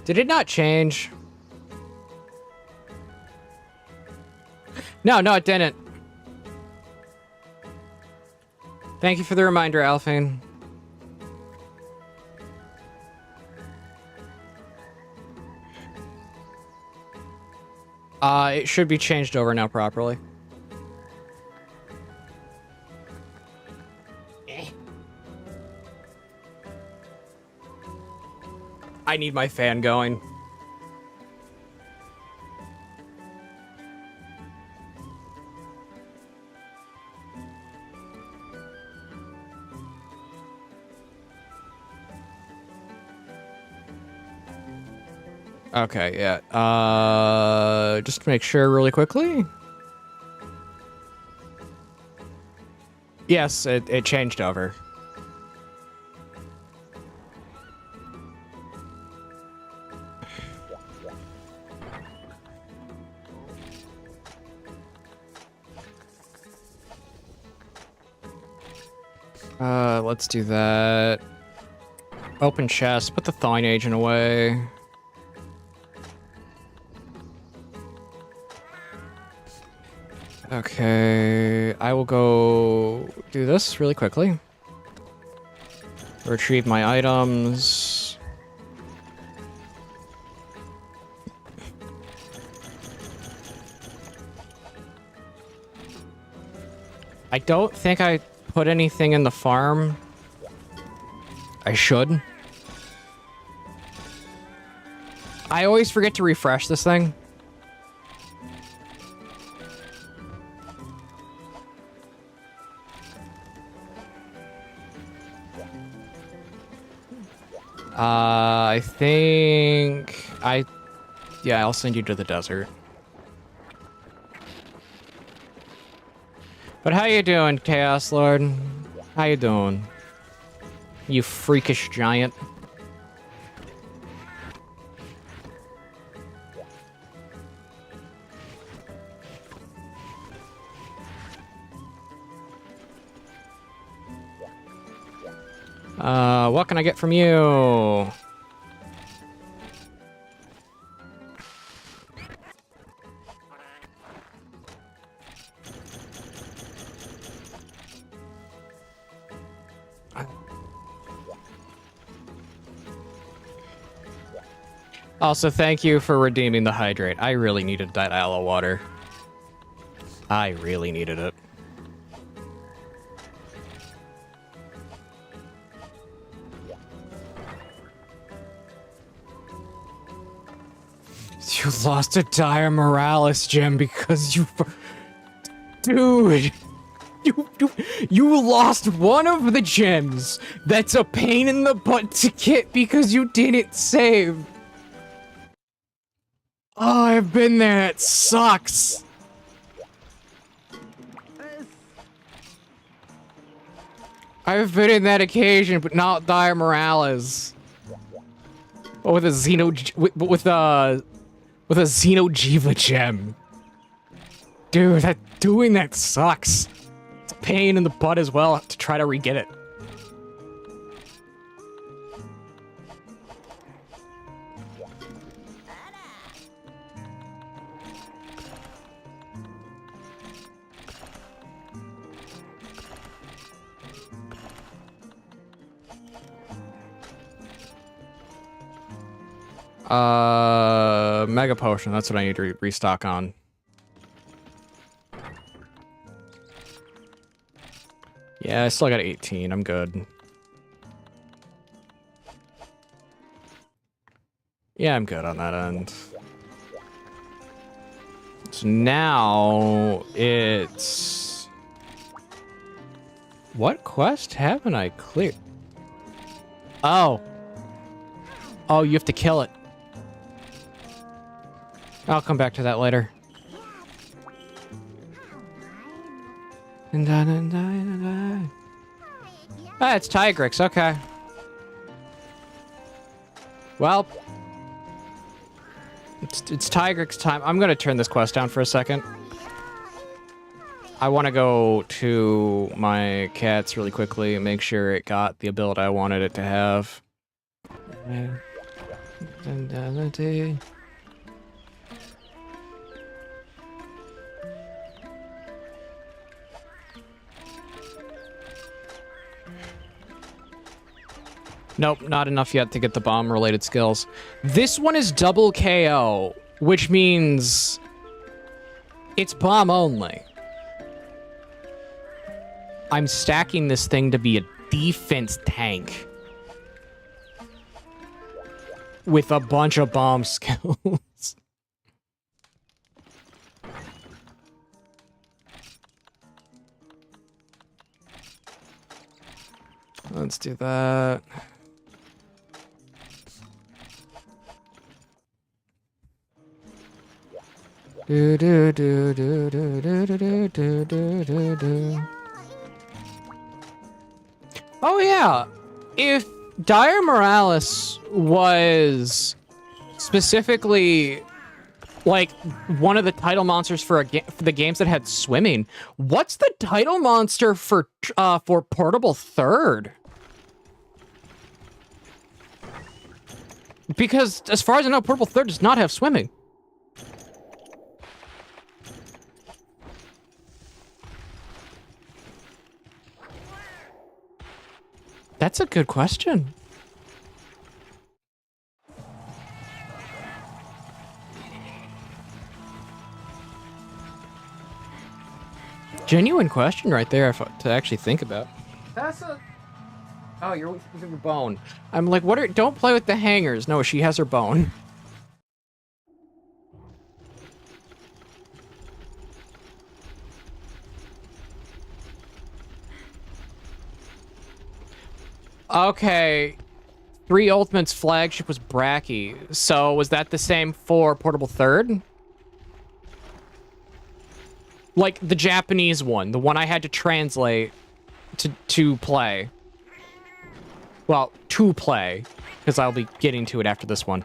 Did it not change? No, it didn't. Thank you for the reminder, Alphine. It should be changed over now properly. I need my fan going. Okay, yeah. Just to make sure really quickly. Yes, it changed over. Let's do that. Open chest, put the thawing agent away. Okay, I will go do this really quickly. Retrieve my items. I don't think I put anything in the farm. I should. I always forget to refresh this thing. I think yeah, I'll send you to the desert. But how you doing, Chaos Lord? How you doing? You freakish giant. What can I get from you? Also, thank you for redeeming the hydrate. I really needed that aloe water. I really needed it. You lost a Dire Morales gem because you... Dude! You lost one of the gems that's a pain in the butt to get because you didn't save. Oh, I've been there. It sucks. I've been in that occasion, but not Dire Morales. But with a with a Xenojiva gem. Dude, doing that sucks. It's a pain in the butt as well to try to re-get it. Mega Potion, that's what I need to restock on. Yeah, I still got 18, I'm good. Yeah, I'm good on that end. So now it's... What quest haven't I cleared? Oh. Oh, you have to kill it. I'll come back to that later. Ah, it's Tigrix, okay. Well, it's Tigrix time. I'm gonna turn this quest down for a second. I want to go to my cats really quickly and make sure it got the ability I wanted it to have. Nope, not enough yet to get the bomb-related skills. This one is double KO, which means it's bomb only. I'm stacking this thing to be a defense tank with a bunch of bomb skills. Let's do that. Do do do do do do do do do do do. Oh yeah, if Dire Morales was specifically like one of the title monsters for for the games that had swimming, what's the title monster for Portable Third? Because as far as I know, Portable Third does not have swimming. That's a good question. Genuine question right there to actually think about. That's a... Oh, you're with your bone. I'm like, what are... Don't play with the hangers. No, she has her bone. Okay. 3 Ultimates flagship was Bracky. So was that the same for Portable Third? Like the Japanese one, the one I had to translate to play. Well, to play, because I'll be getting to it after this one.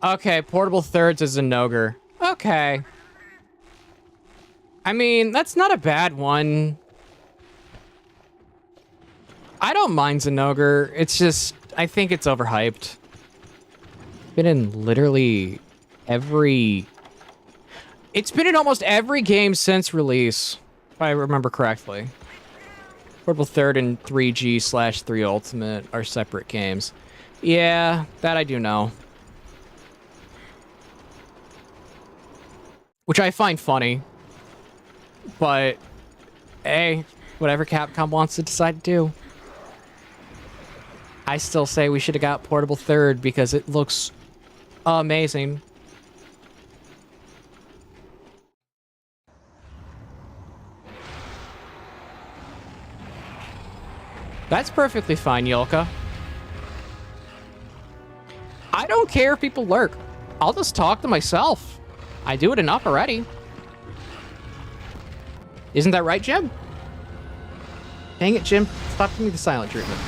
Okay, Portable Thirds is a Noger. Okay. I mean, that's not a bad one. I don't mind Zenogre. It's just, I think it's overhyped. Been in literally every... It's been in almost every game since release, if I remember correctly. Portable Third and 3G/3 Ultimate are separate games. Yeah, that I do know. Which I find funny. But, hey, whatever Capcom wants to decide to do. I still say we should have got Portable Third because it looks amazing. That's perfectly fine, Yolka. I don't care if people lurk. I'll just talk to myself. I do it enough already. Isn't that right, Jim? Dang it, Jim. Stop giving me the silent treatment.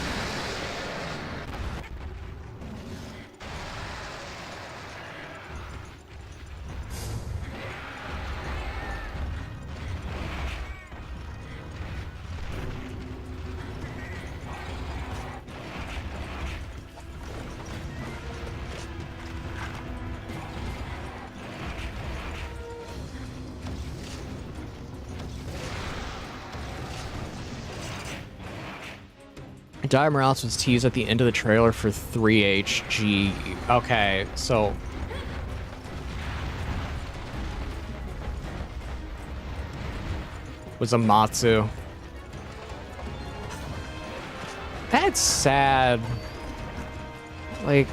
Dire Morales was teased at the end of the trailer for 3HG. Okay, so... was Amatsu. That's sad. Like,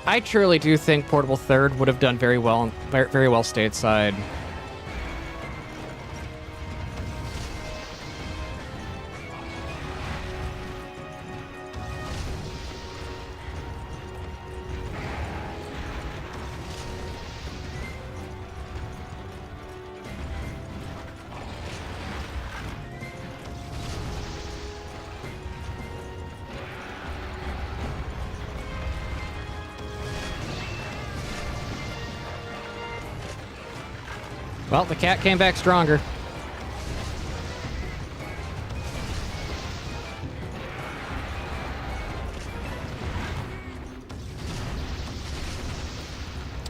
I truly do think Portable Third would have done very well stateside. Well, the cat came back stronger.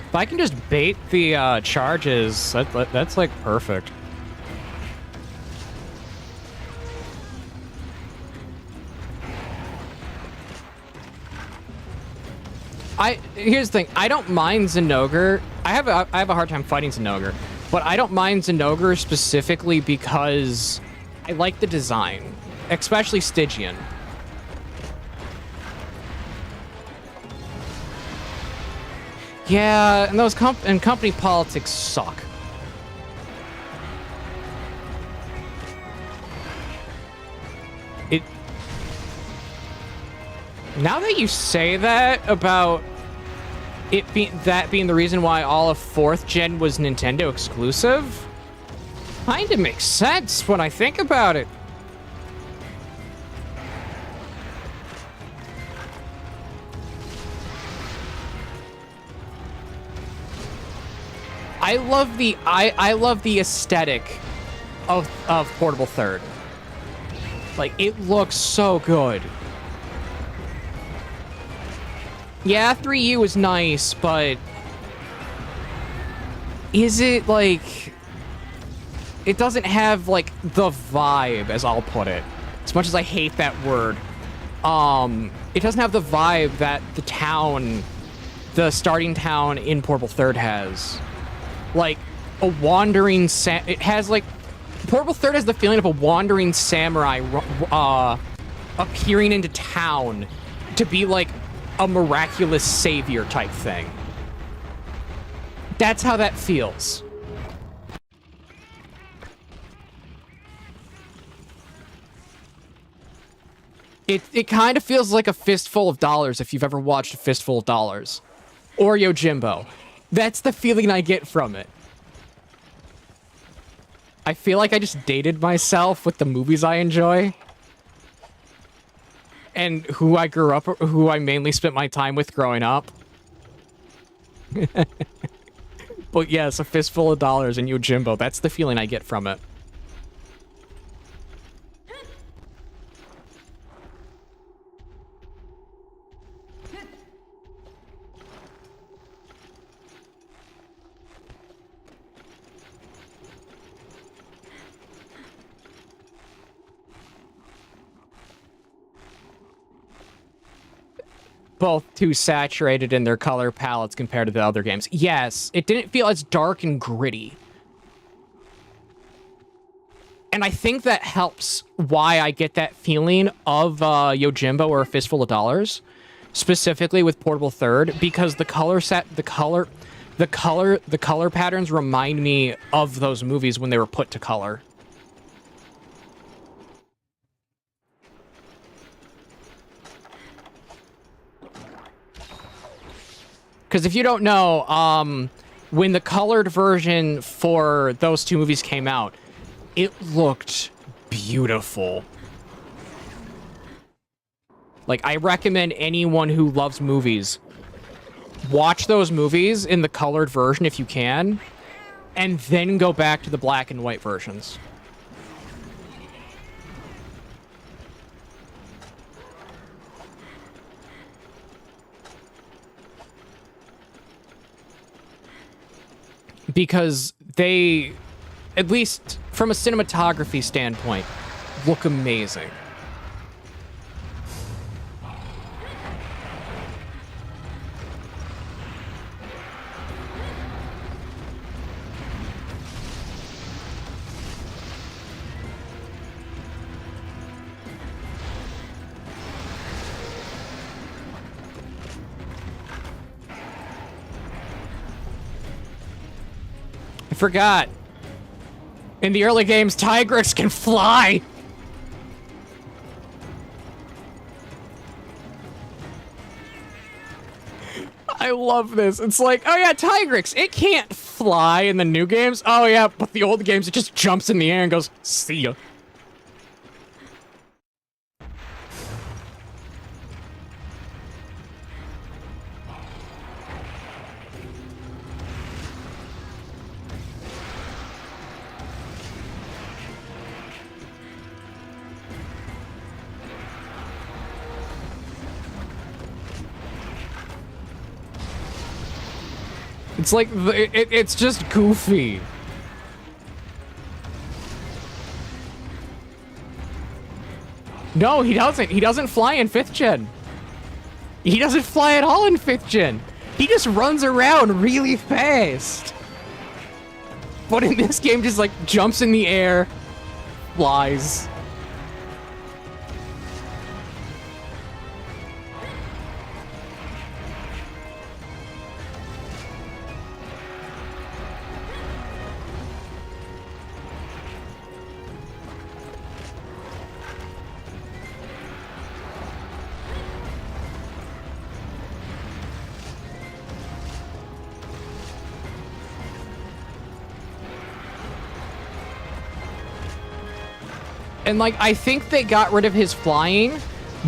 If I can just bait the charges, that's like perfect. Here's the thing. I don't mind Zinogre. I have a hard time fighting Zinogre, but I don't mind Zinogre specifically because I like the design, especially Stygian. Yeah, and those company politics suck. Now that you say that about it being the reason why all of 4th gen was Nintendo exclusive, kinda makes sense when I think about it. I love the aesthetic of Portable Third. Like, it looks so good. Yeah, 3U is nice, but is it like... It doesn't have, like, the vibe, as I'll put it. As much as I hate that word. It doesn't have the vibe that the starting town in Portable Third has. Like, a wandering... It has, like... Portable Third has the feeling of a wandering samurai appearing into town to be, like, a miraculous savior type thing. That's how that feels. It kind of feels like a fistful of dollars if you've ever watched A Fistful of Dollars. Or Yojimbo. That's the feeling I get from it. I feel like I just dated myself with the movies I enjoy. And who I mainly spent my time with growing up. But yes, A Fistful of Dollars and Yojimbo, that's the feeling I get from it. Both too saturated in their color palettes compared to the other games. Yes, it didn't feel as dark and gritty. And I think that helps why I get that feeling of Yojimbo or A Fistful of Dollars, specifically with Portable Third, because the color patterns remind me of those movies when they were put to color. Because if you don't know, when the colored version for those two movies came out, it looked beautiful. Like, I recommend anyone who loves movies, watch those movies in the colored version if you can, and then go back to the black and white versions. Because they, at least from a cinematography standpoint, look amazing. I forgot. In the early games, Tigrex can fly! I love this. It's like, oh yeah, Tigrex, it can't fly in the new games. Oh yeah, but the old games, it just jumps in the air and goes, see ya. It's like, it's just goofy. No, he doesn't. He doesn't fly in 5th gen. He doesn't fly at all in 5th gen. He just runs around really fast. But in this game, just like jumps in the air, flies. And, like, I think they got rid of his flying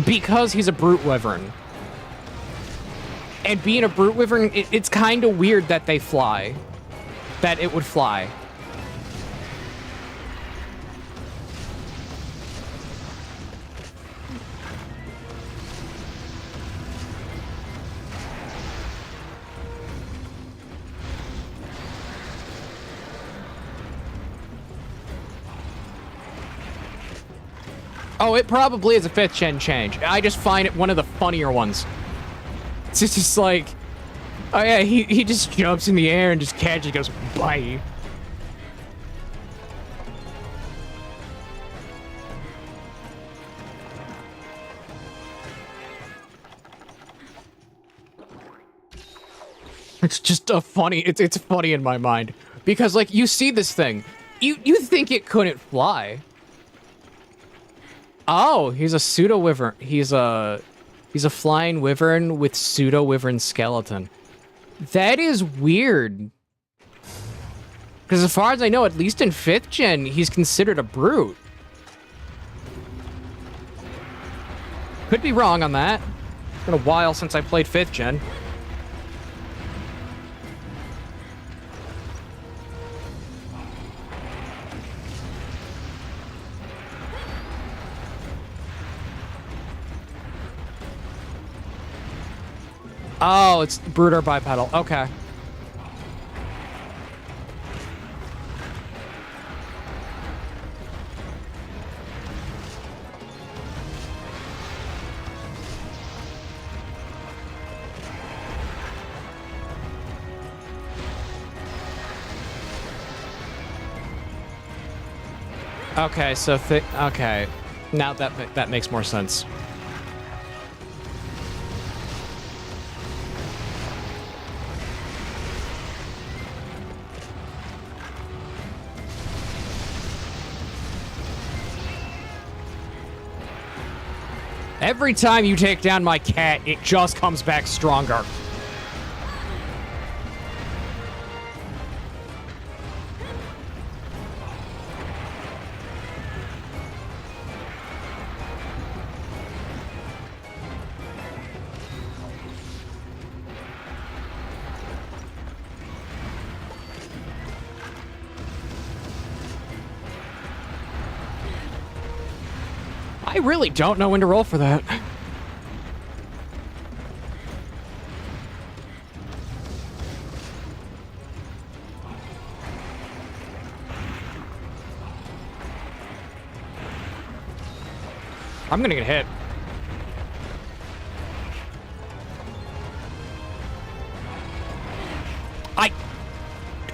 because he's a brute wyvern. And being a brute wyvern, it's kind of weird that they fly. That it would fly. Oh, it probably is a 5th gen change. I just find it one of the funnier ones. It's just like, oh yeah, he just jumps in the air and just casually goes, bye. It's just a funny, it's funny in my mind. Because, like, you see this thing, you think it couldn't fly. Oh, he's a pseudo-wyvern. He's a flying wyvern with pseudo-wyvern skeleton. That is weird. Because as far as I know, at least in 5th gen, he's considered a brute. Could be wrong on that. It's been a while since I played 5th gen. Oh, it's brute or bipedal. Okay. Okay, so okay. Now that makes more sense. Every time you take down my cat, it just comes back stronger. I really don't know when to roll for that. I'm gonna get hit.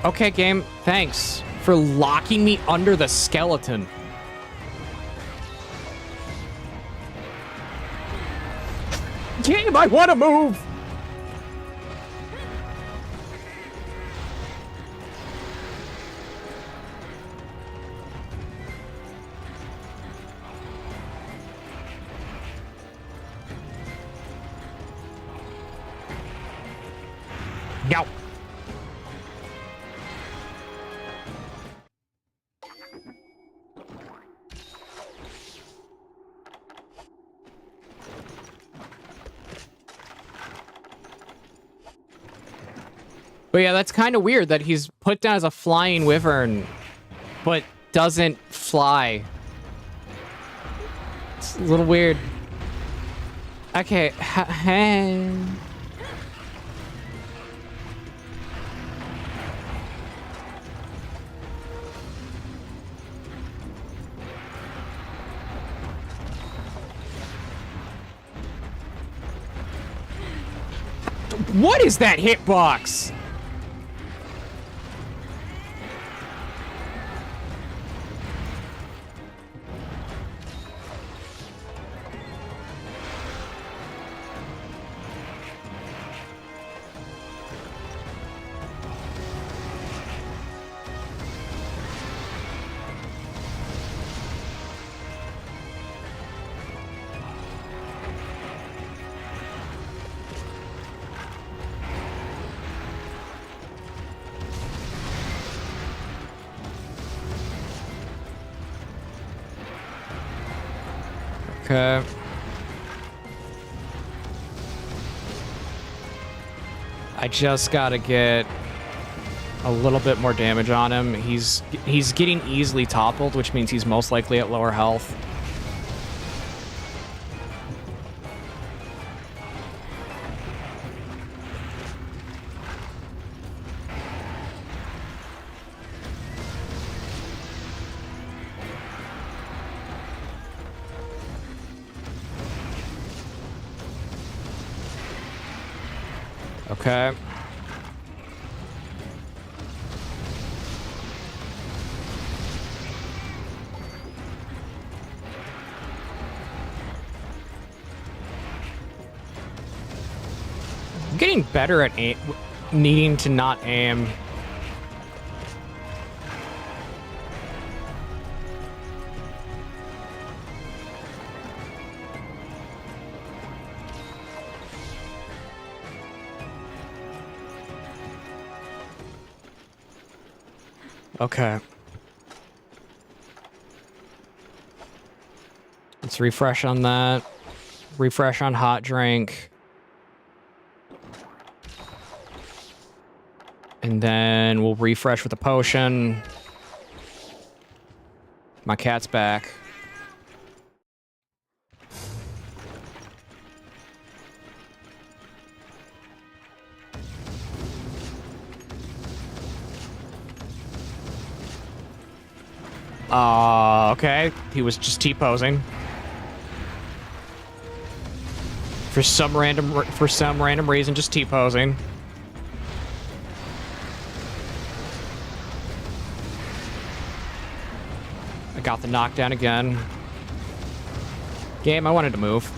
Okay, game, thanks for locking me under the skeleton. Game, I want to move! No. But yeah, that's kind of weird that he's put down as a flying wyvern, but doesn't fly. It's a little weird. Okay. What is that hitbox? Okay. I just gotta get a little bit more damage on him. He's getting easily toppled, which means he's most likely at lower health. Okay. I'm getting better at needing to not aim. Okay. Let's refresh on that. Refresh on hot drink. And then we'll refresh with a potion. My cat's back. Okay. He was just T-posing. For some random reason, just T-posing. I got the knockdown again. Game, I wanted to move.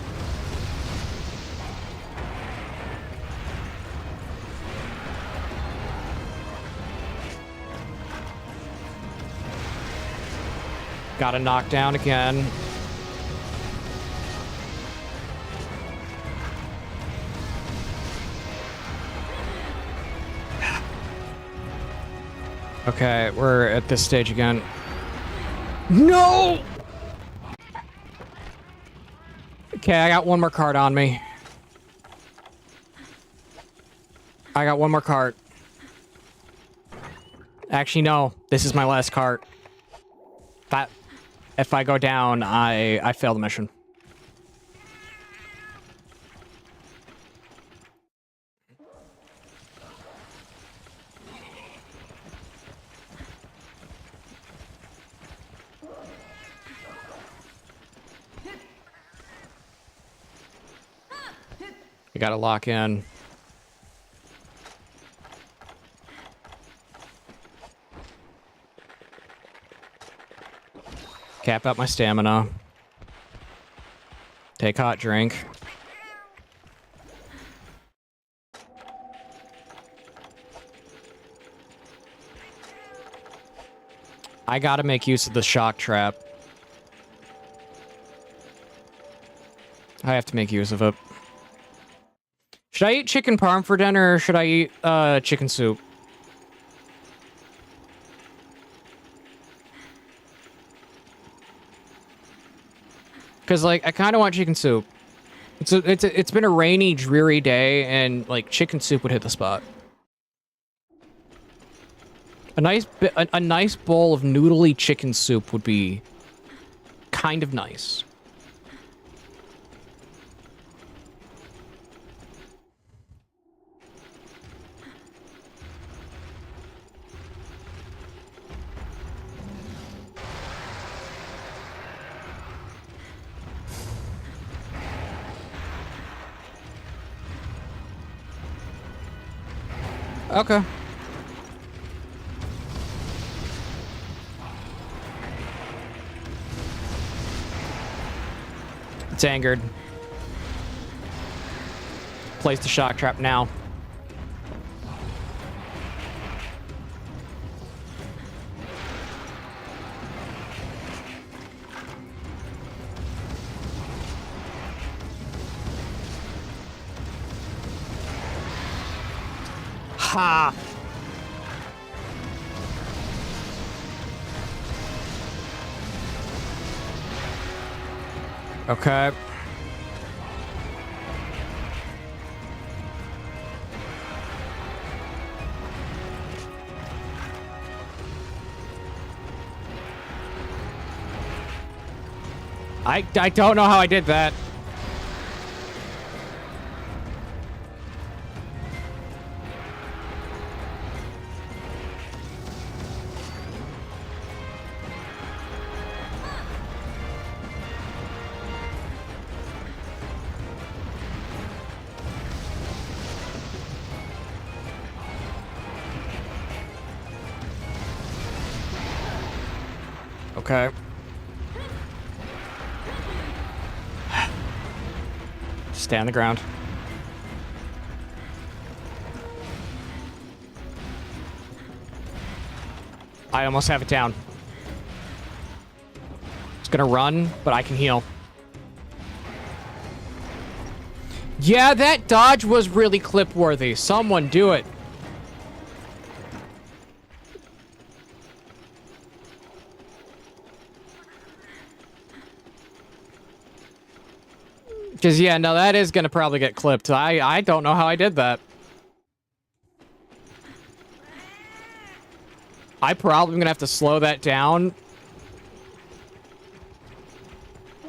Got a knockdown again. Okay, we're at this stage again. No! Okay, I got one more card on me. I got one more card. Actually, no. This is my last card. If I go down, I fail the mission. You gotta lock in. Cap out my stamina. Take hot drink. I gotta make use of the shock trap. I have to make use of it. Should I eat chicken parm for dinner, or should I eat chicken soup? Because, like, I kind of want chicken soup. It's been a rainy, dreary day, and, like, chicken soup would hit the spot. A nice bowl of noodly chicken soup would be kind of nice. Okay. It's angered. Place the shock trap now. Ha! Okay. I don't know how I did that. Okay. Stay on the ground. I almost have it down. It's gonna run, but I can heal. Yeah, that dodge was really clip-worthy. Someone do it. Because, yeah, no, that is going to probably get clipped. I don't know how I did that. I probably am going to have to slow that down.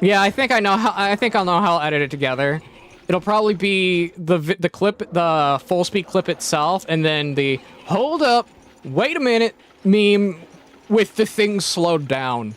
Yeah, I think I'll know how I'll edit it together. It'll probably be the clip, the full speed clip itself, and then the hold up, wait a minute meme with the thing slowed down.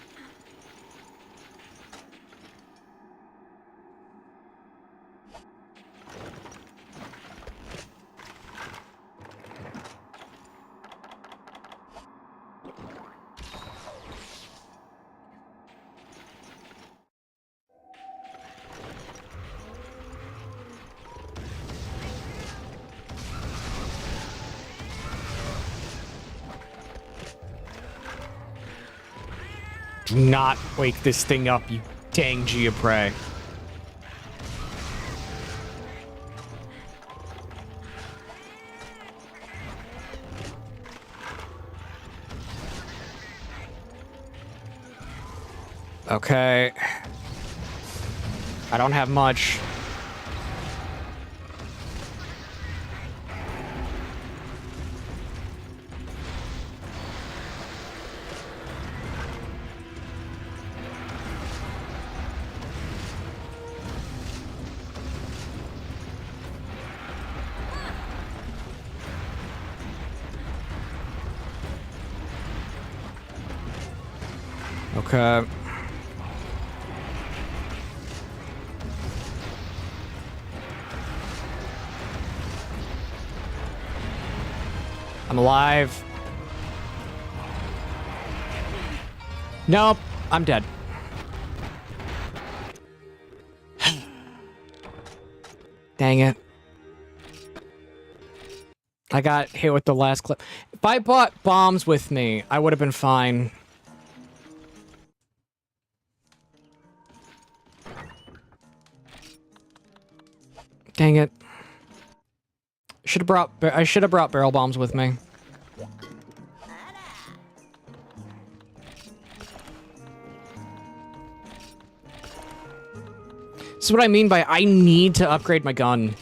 Do not wake this thing up, you dang Gia Prey. Okay. I don't have much. Okay. I'm alive. Nope, I'm dead. Dang it. I got hit with the last clip. If I bought bombs with me, I would have been fine. Dang it. I should have brought barrel bombs with me. This is what I mean by I need to upgrade my gun.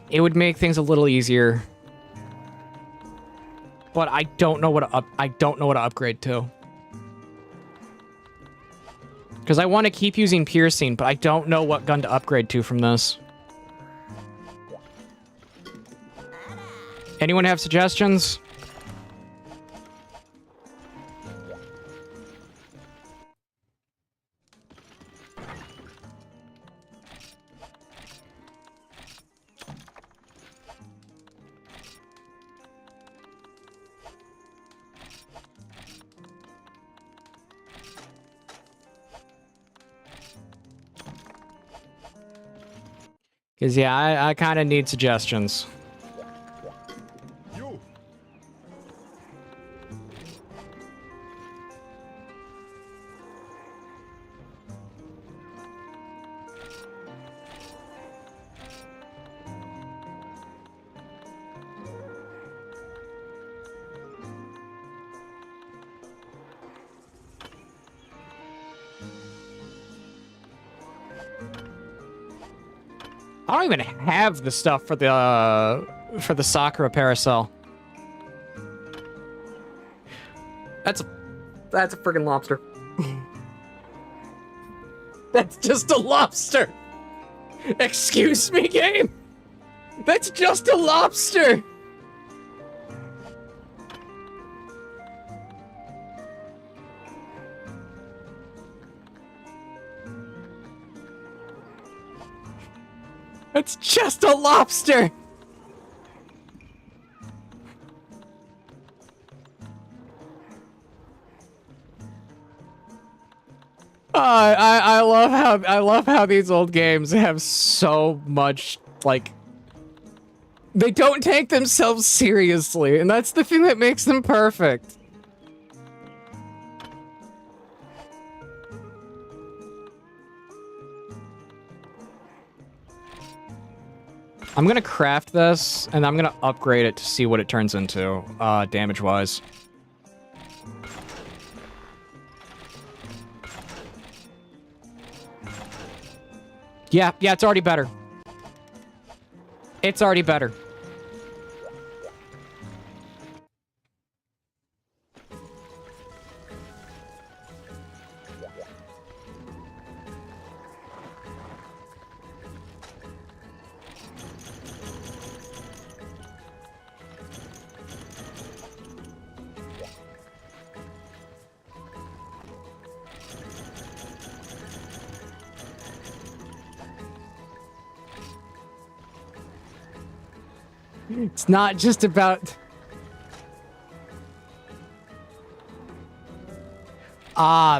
It would make things a little easier. But I don't know what to upgrade to. Because I want to keep using piercing, but I don't know what gun to upgrade to from this. Anyone have suggestions? Because, yeah, I kind of need suggestions. I don't even have the stuff for the Sakura Parasol. That's a friggin' lobster. That's just a lobster. Excuse me, game. That's just a lobster. It's just a lobster! I love how these old games have so much, like, they don't take themselves seriously, and that's the thing that makes them perfect. I'm gonna craft this, and I'm gonna upgrade it to see what it turns into, damage-wise. Yeah, it's already better. It's already better. It's not just about...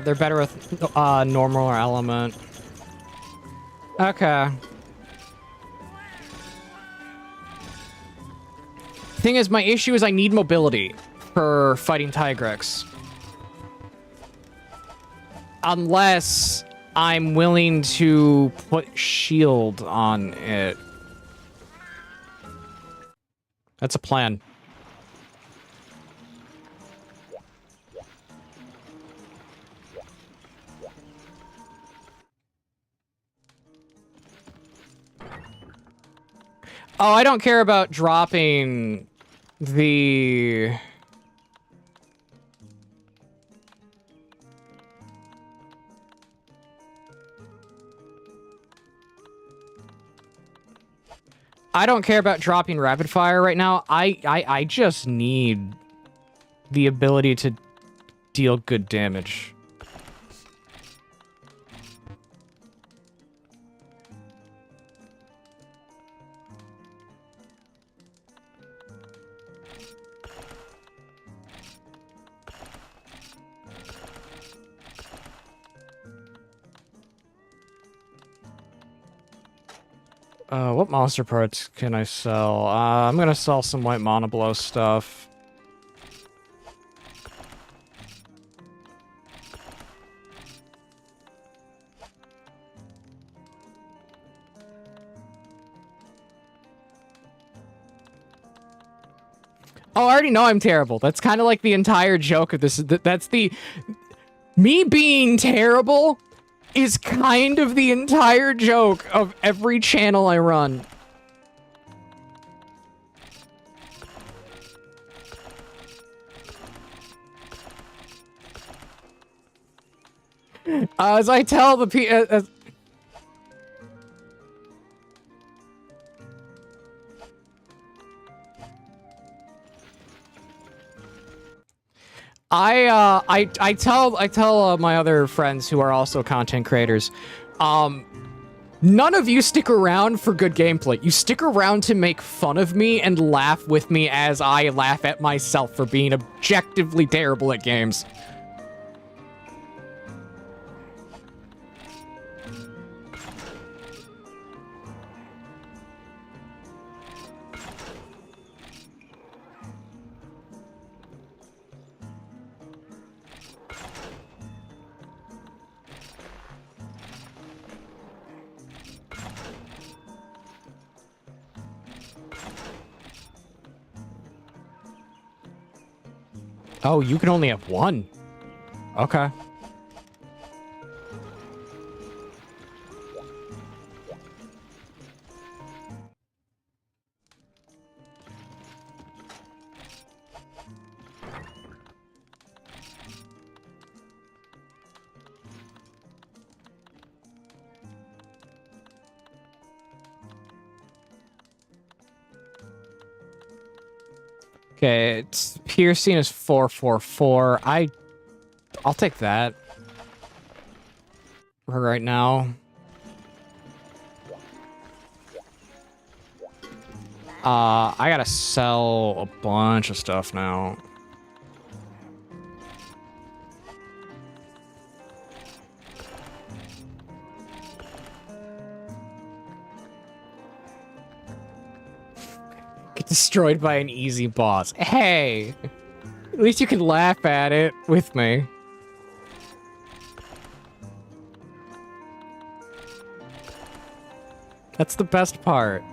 they're better with normal or element. Okay. Thing is, my issue is I need mobility for fighting Tigrex. Unless I'm willing to put shield on it. That's a plan. Oh, I don't care about dropping the... I don't care about dropping rapid fire right now. I just need the ability to deal good damage. What monster parts can I sell? I'm gonna sell some white monoblow stuff. Oh, I already know I'm terrible. That's kind of like the entire joke of this. That's the... Me being terrible is kind of the entire joke of every channel I run. As I tell the I tell my other friends who are also content creators, none of you stick around for good gameplay. You stick around to make fun of me and laugh with me as I laugh at myself for being objectively terrible at games. Oh, you can only have one. Okay. Okay, it's piercing is 444. I'll take that for right now. I gotta sell a bunch of stuff now. Get destroyed by an easy boss. Hey! At least you can laugh at it with me. That's the best part.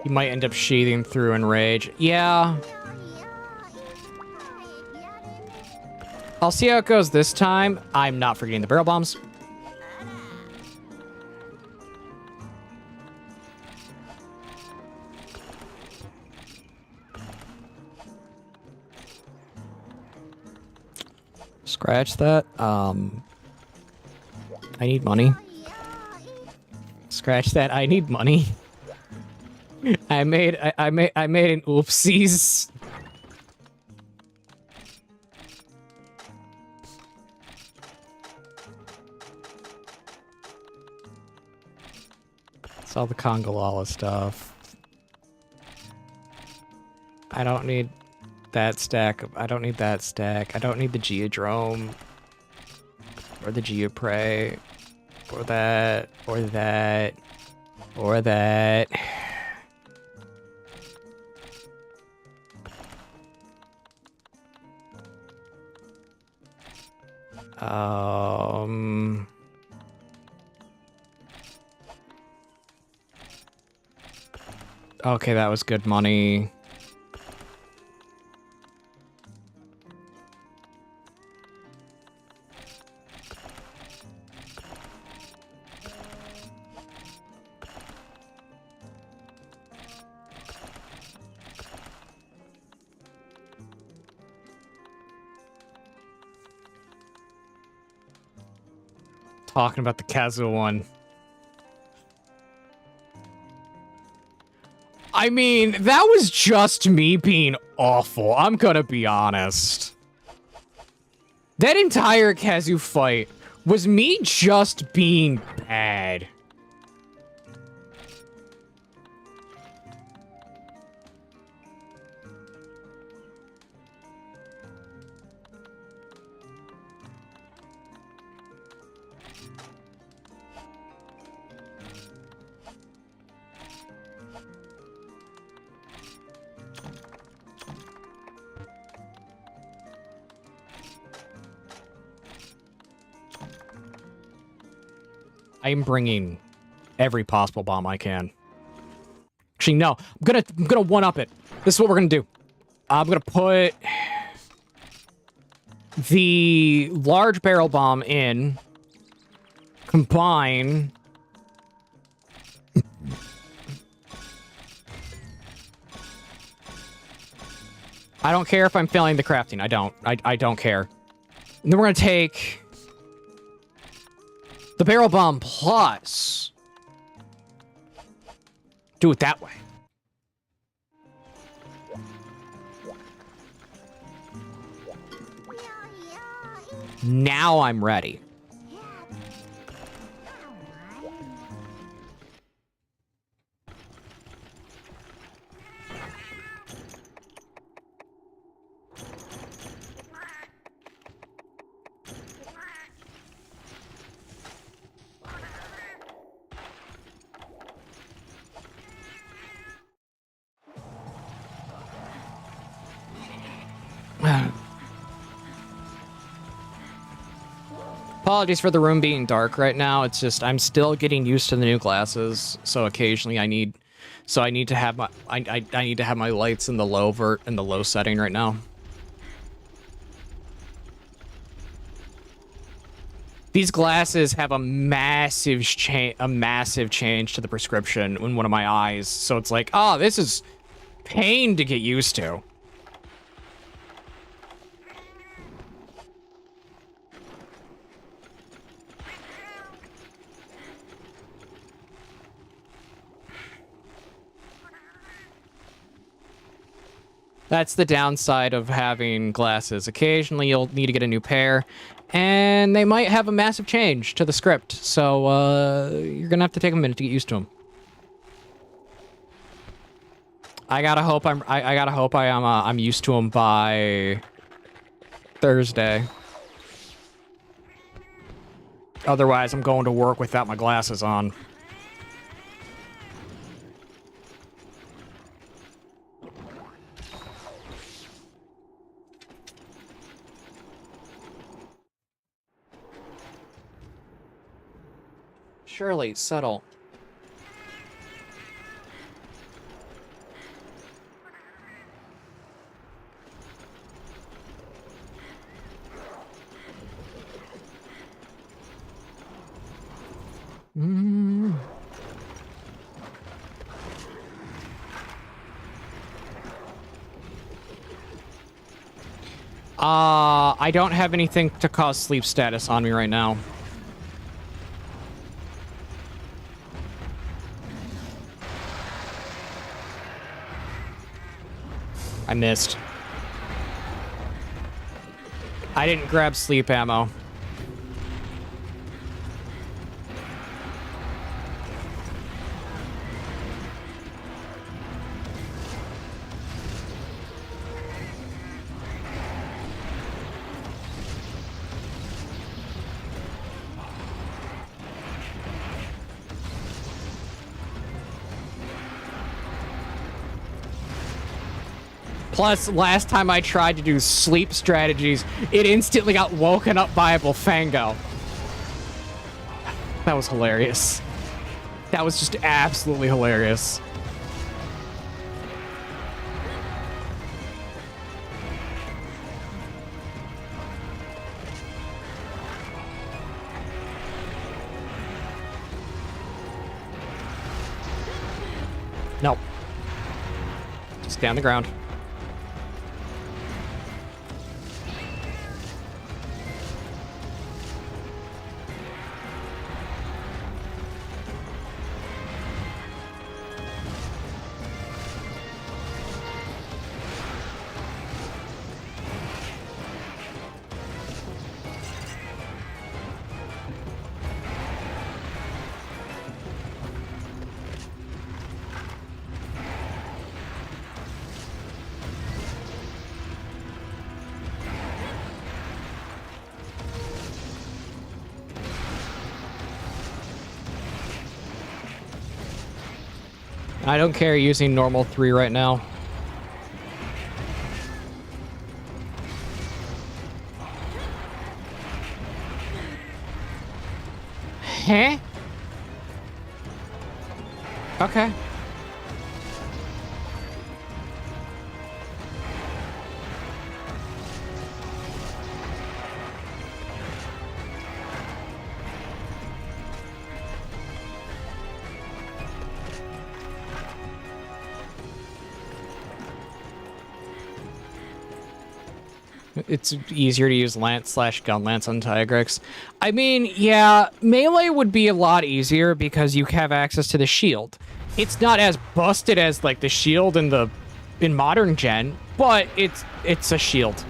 You might end up sheathing through in rage. Yeah. I'll see how it goes this time. I'm not forgetting the barrel bombs. Scratch that. I need money. Scratch that. I need money. I made an oopsies. It's all the Kongolala stuff. I don't need that stack. I don't need that stack. I don't need the Geodrome. Or the Geoprey. Or that. Or that. Or that. Okay, that was good money. Talking about the Kazuo one. I mean, that was just me being awful. I'm gonna be honest. That entire Kazu fight was me just being bad. I'm bringing every possible bomb I can. Actually, no. I'm gonna one-up it. This is what we're gonna do. I'm gonna put the large barrel bomb in. Combine. I don't care if I'm failing the crafting. I don't. I don't care. And then we're gonna take the barrel bomb plus. Do it that way. Now I'm ready. Apologies for the room being dark right now. It's just I'm still getting used to the new glasses, so occasionally I need to have my I need to have my lights in the low setting right now. These glasses have a massive change to the prescription in one of my eyes, so it's like, oh, this is pain to get used to. That's the downside of having glasses. Occasionally, you'll need to get a new pair, and they might have a massive change to the script. So you're gonna have to take a minute to get used to them. I gotta hope I'm used to them by Thursday. Otherwise, I'm going to work without my glasses on. Surely, settle. I don't have anything to cause sleep status on me right now. I missed. I didn't grab sleep ammo. Plus, last time I tried to do sleep strategies, it instantly got woken up by a Bullfango. That was hilarious. That was just absolutely hilarious. Nope. Just stay on the ground. I don't care using normal 3 right now. Huh? Okay. It's easier to use lance/gun lance on Tigrex. I mean, yeah, melee would be a lot easier because you have access to the shield. It's not as busted as like the shield in modern gen, but it's a shield.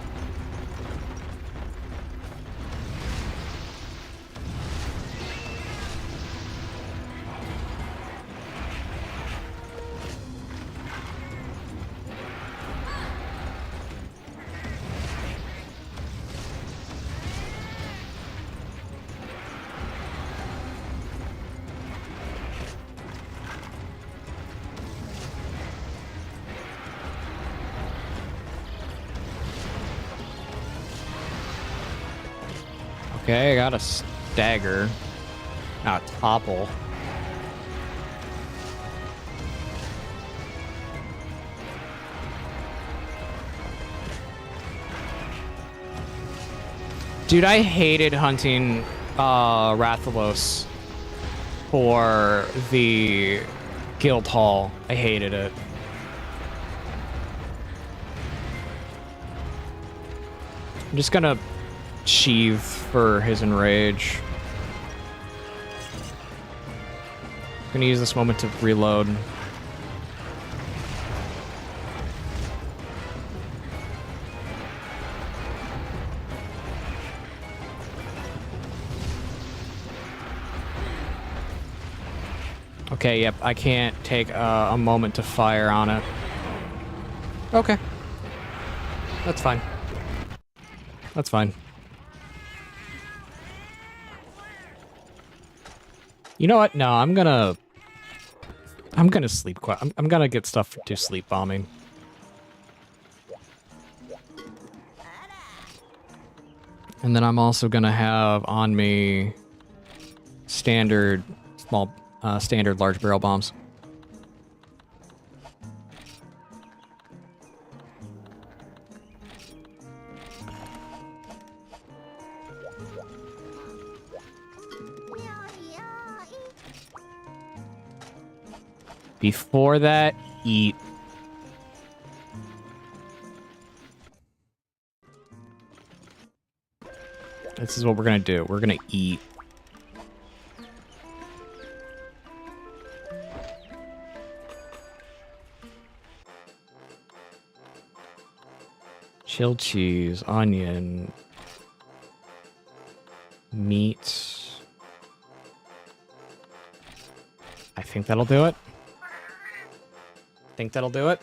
Okay, I got a stagger. Not topple. Dude, I hated hunting Rathalos for the guild hall. I hated it. I'm just gonna sheath for his enrage. Gonna use this moment to reload. Okay, yep, I can't take a moment to fire on it. Okay. That's fine. That's fine. You know what? No, I'm gonna sleep quiet. I'm gonna get stuff to sleep bombing. And then I'm also gonna have on me standard standard large barrel bombs. Before that, eat. This is what we're gonna do. We're gonna eat. Chilled cheese, onion, meat. I think that'll do it. Think that'll do it.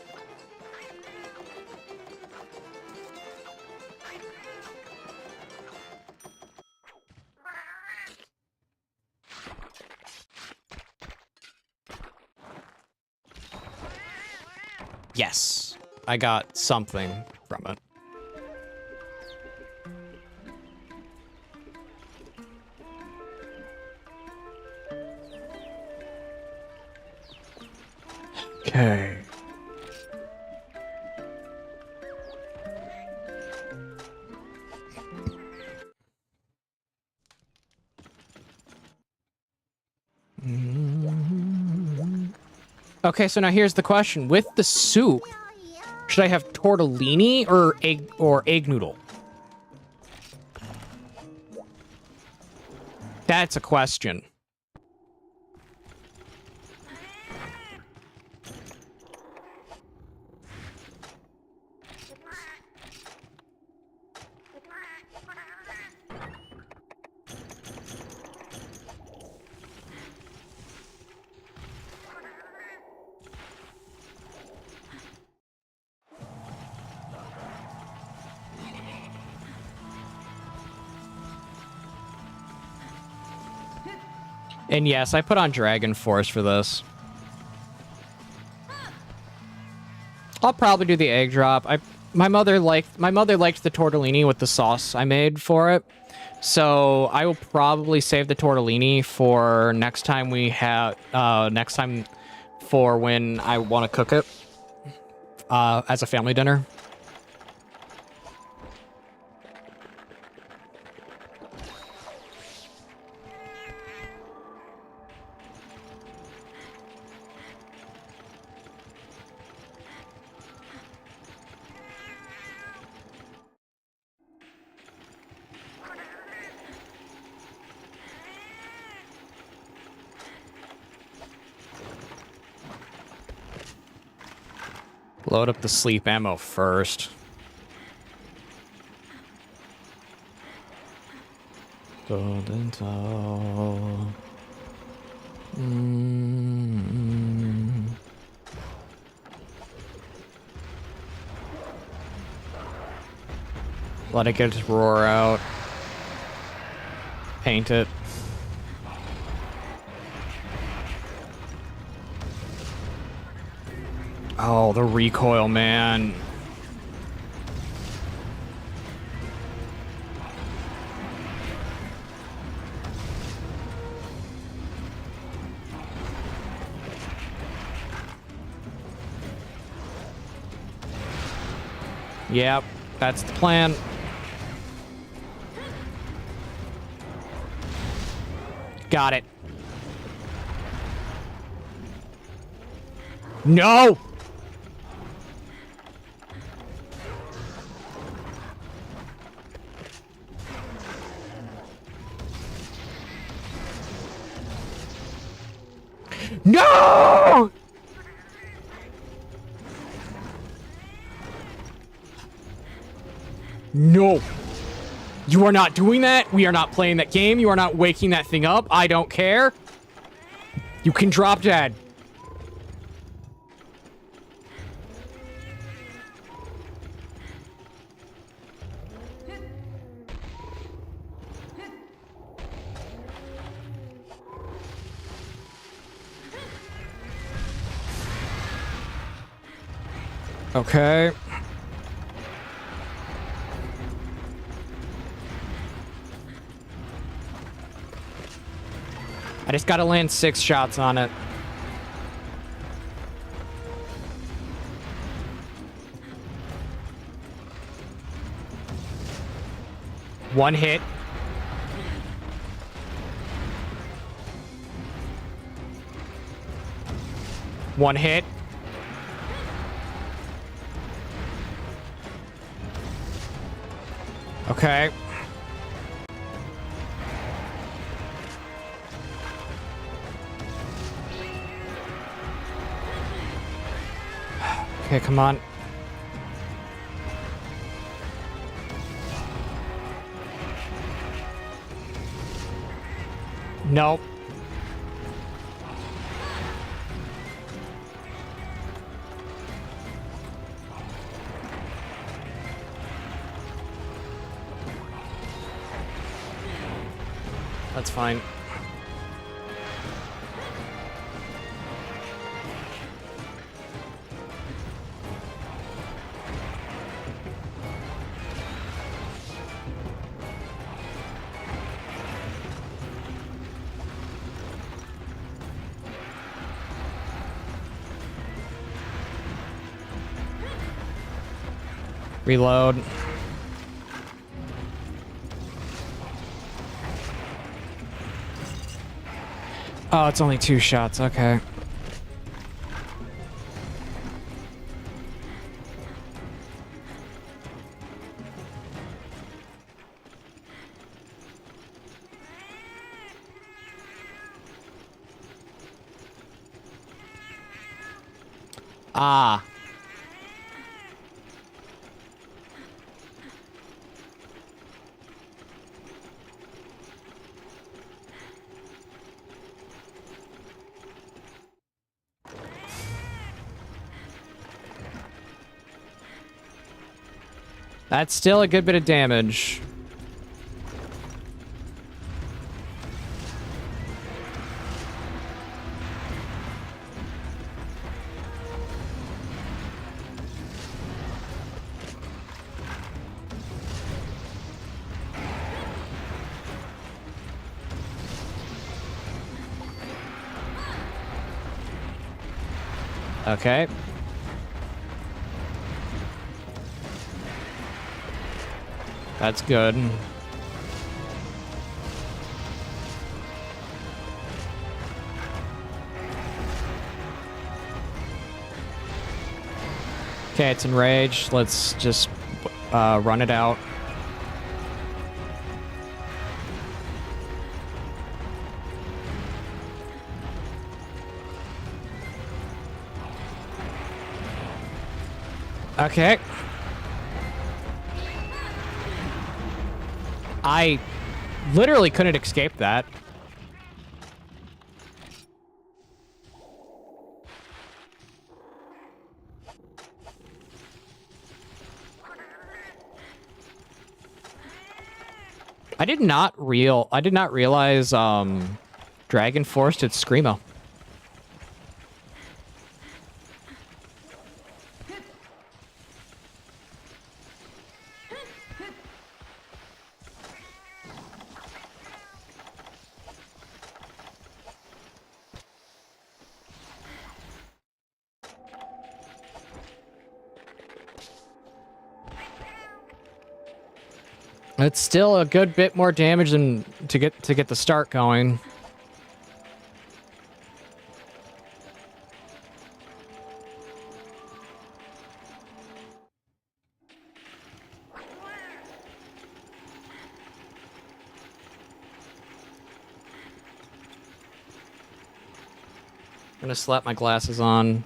Yes, I got something from it. Okay. Okay, so now here's the question. With the soup, should I have tortellini or egg noodle? That's a question. And yes, I put on Dragon Force for this. I'll probably do the egg drop. My mother liked the tortellini with the sauce I made for it. So I will probably save the tortellini for next time for when I want to cook it as a family dinner. Load up the sleep ammo first. Golden toe. Let it get its roar out. Paint it. Oh, the recoil, man. Yep, that's the plan. Got it. No! No! No. You are not doing that. We are not playing that game. You are not waking that thing up. I don't care. You can drop dead. Okay. I just gotta land 6 shots on it. One hit. One hit. Okay. Okay, come on. Nope. That's fine. Reload. Oh, it's only 2 shots. Okay. Ah. That's still a good bit of damage. Okay. That's good. Okay, it's enraged. Let's just run it out. Okay. I literally couldn't escape that. I did not realize Dragon Force did Screamo. It's still a good bit more damage than to get the start going. I'm gonna slap my glasses on.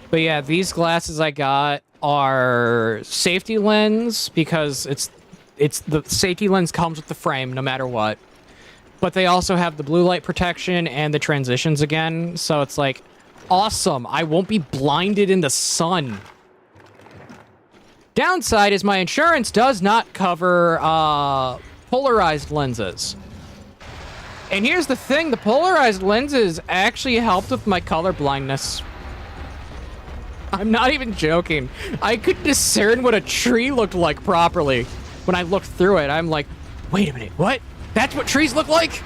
But yeah, these glasses I got are safety lens because it's the safety lens comes with the frame no matter what. But they also have the blue light protection and the transitions again, so it's like awesome. I won't be blinded in the sun. Downside is my insurance does not cover polarized lenses. And here's the thing, the polarized lenses actually helped with my color blindness. I'm not even joking. I could discern what a tree looked like properly. When I looked through it, I'm like, wait a minute, what? That's what trees look like?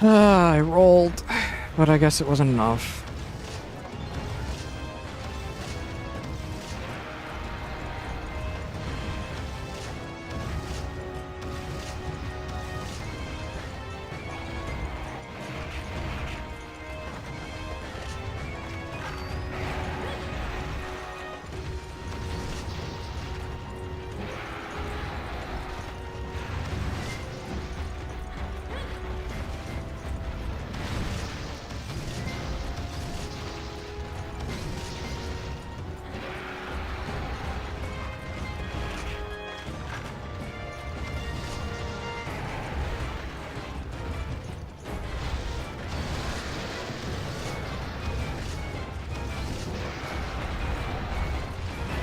I rolled, but I guess it wasn't enough.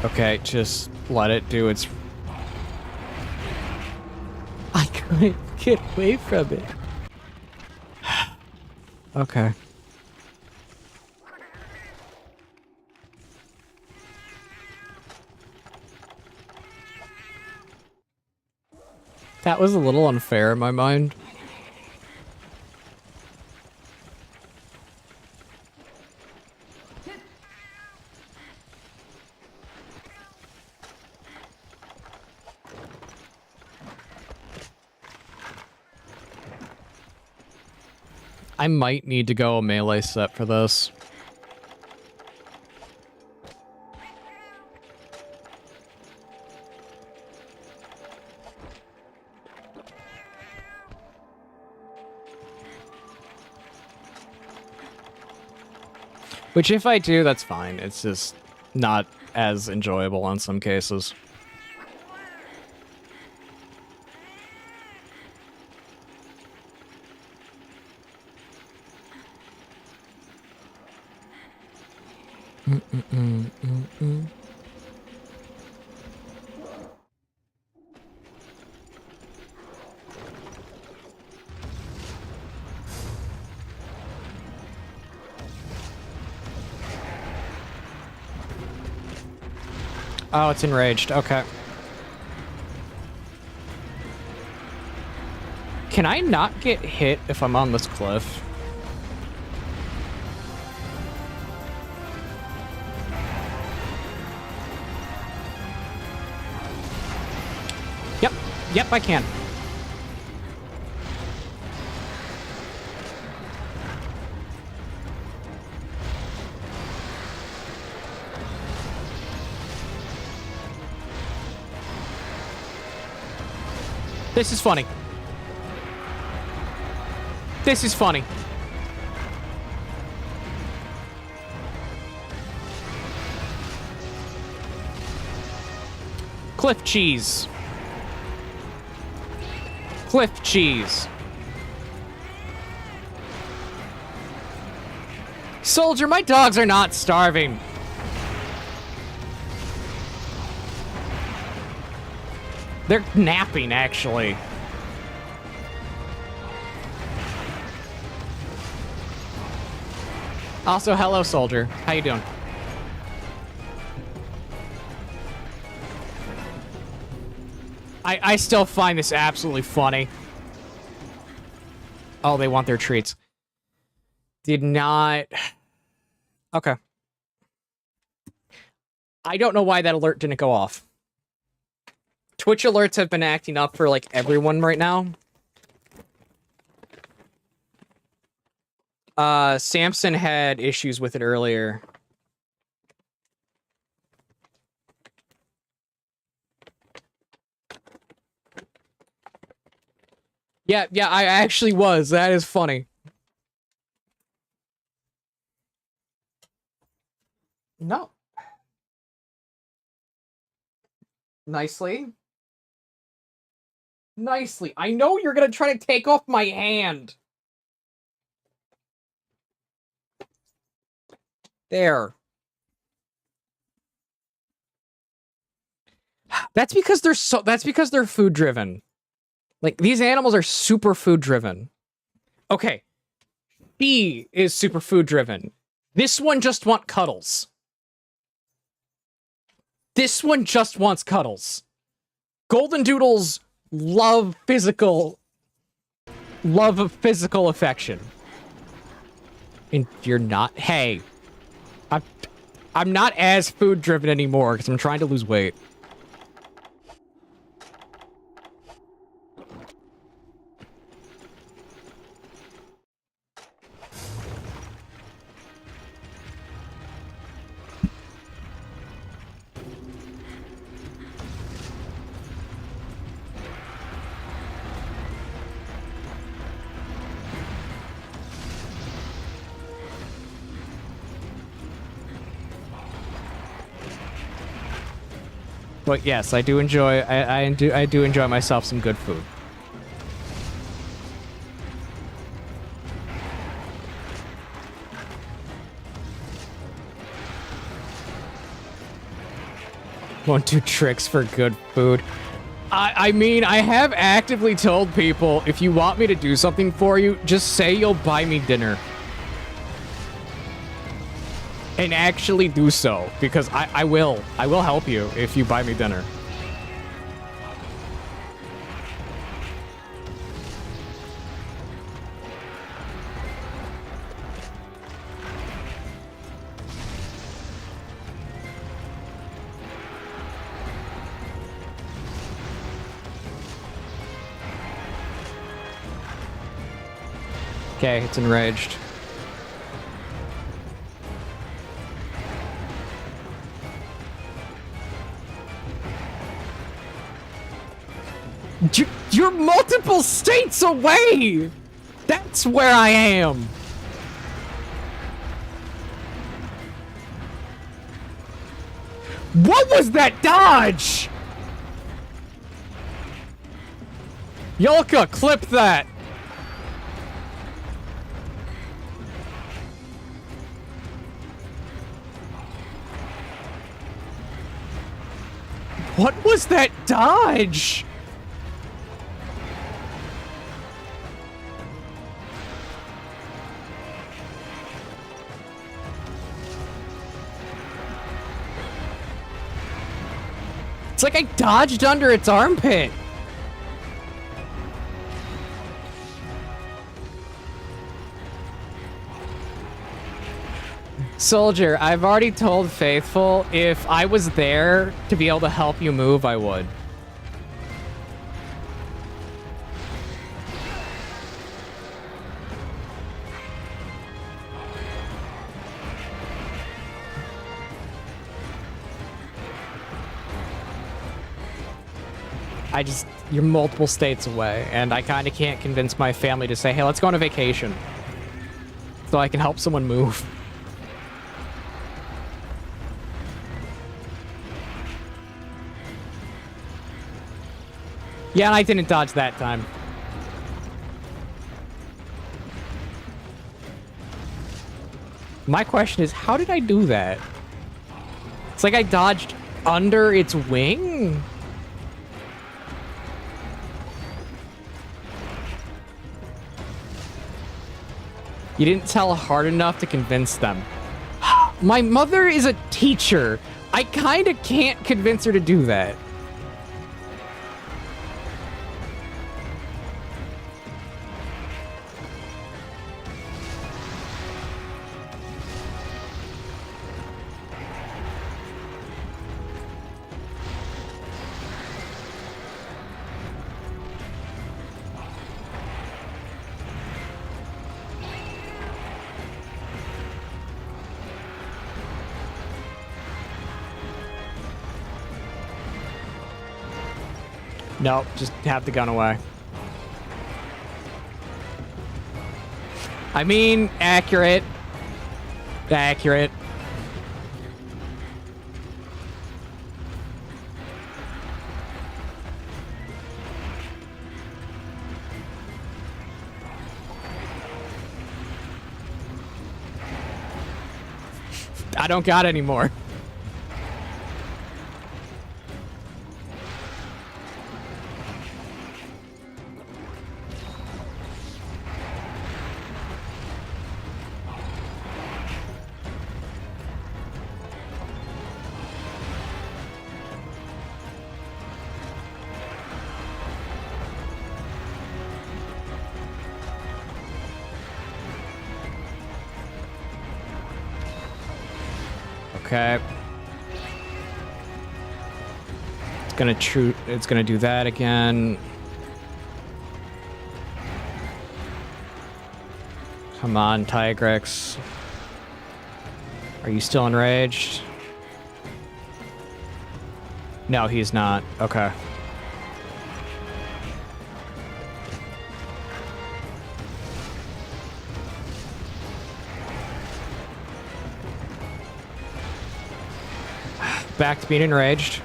Okay, just let it do its... I couldn't get away from it. Okay. That was a little unfair in my mind. I might need to go a melee set for this. Which if I do, that's fine. It's just not as enjoyable in some cases. Oh, it's enraged. Okay. Can I not get hit if I'm on this cliff? Yep. Yep, I can. This is funny. This is funny. Cliff cheese. Cliff cheese. Soldier, my dogs are not starving. They're napping, actually. Also, hello, soldier. How you doing? I still find this absolutely funny. Oh, they want their treats. Did not... Okay. I don't know why that alert didn't go off. Twitch alerts have been acting up for, like, everyone right now. Samson had issues with it earlier. Yeah, I actually was. That is funny. No. Nicely. Nicely. I know you're gonna try to take off my hand. There. That's because they're food driven. Like, these animals are super food driven. Okay. B is super food driven. This one just wants cuddles. This one just wants cuddles. Golden Doodles love of physical affection. And you're not. Hey. I'm not as food driven anymore because I'm trying to lose weight. But yes, I do enjoy. I do enjoy myself some good food. Won't do tricks for good food. I mean, I have actively told people, if you want me to do something for you, just say you'll buy me dinner. And actually do so, because I will. I will help you if you buy me dinner. Okay, it's enraged. You're multiple states away! That's where I am! What was that dodge? Yolka, clip that! What was that dodge? It's like I dodged under its armpit. Soldier, I've already told Faithful if I was there to be able to help you move, I would. You're multiple states away, and I kind of can't convince my family to say, hey, let's go on a vacation. So I can help someone move. Yeah, and I didn't dodge that time. My question is, how did I do that? It's like I dodged under its wing? You didn't tell hard enough to convince them. My mother is a teacher. I kind of can't convince her to do that. Nope, just have the gun away. I mean, accurate. Accurate. I don't got any more. Okay. It's gonna do that again. Come on, Tigrex. Are you still enraged? No, he's not. Okay. Back to being enraged.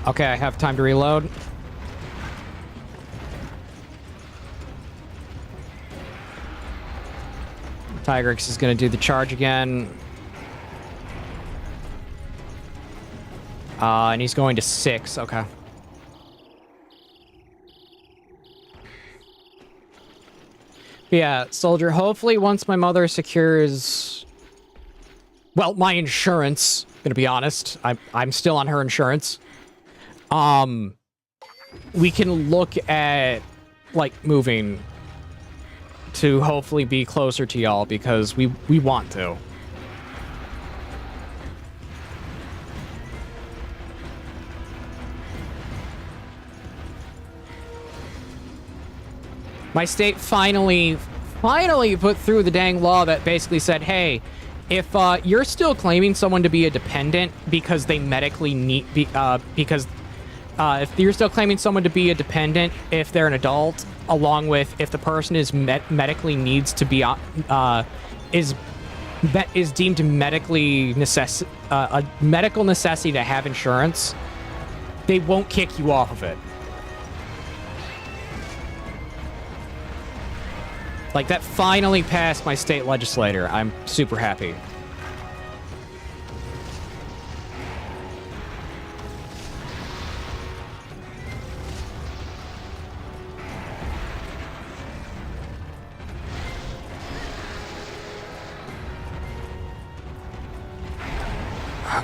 Okay, I have time to reload. Tigrex is going to do the charge again. And he's going to 6. Okay. Yeah, Soldier, hopefully once my mother secures... Well, my insurance, gonna be honest. I'm still on her insurance. We can look at, like, moving to hopefully be closer to y'all, because we want to. My state finally put through the dang law that basically said, hey, if you're still claiming someone to be a dependent because they medically need, if you're still claiming someone to be a dependent if they're an adult, along with if the person is medically needs to be is deemed medically a medical necessity to have insurance, they won't kick you off of it. Like, that finally passed my state legislator. I'm super happy.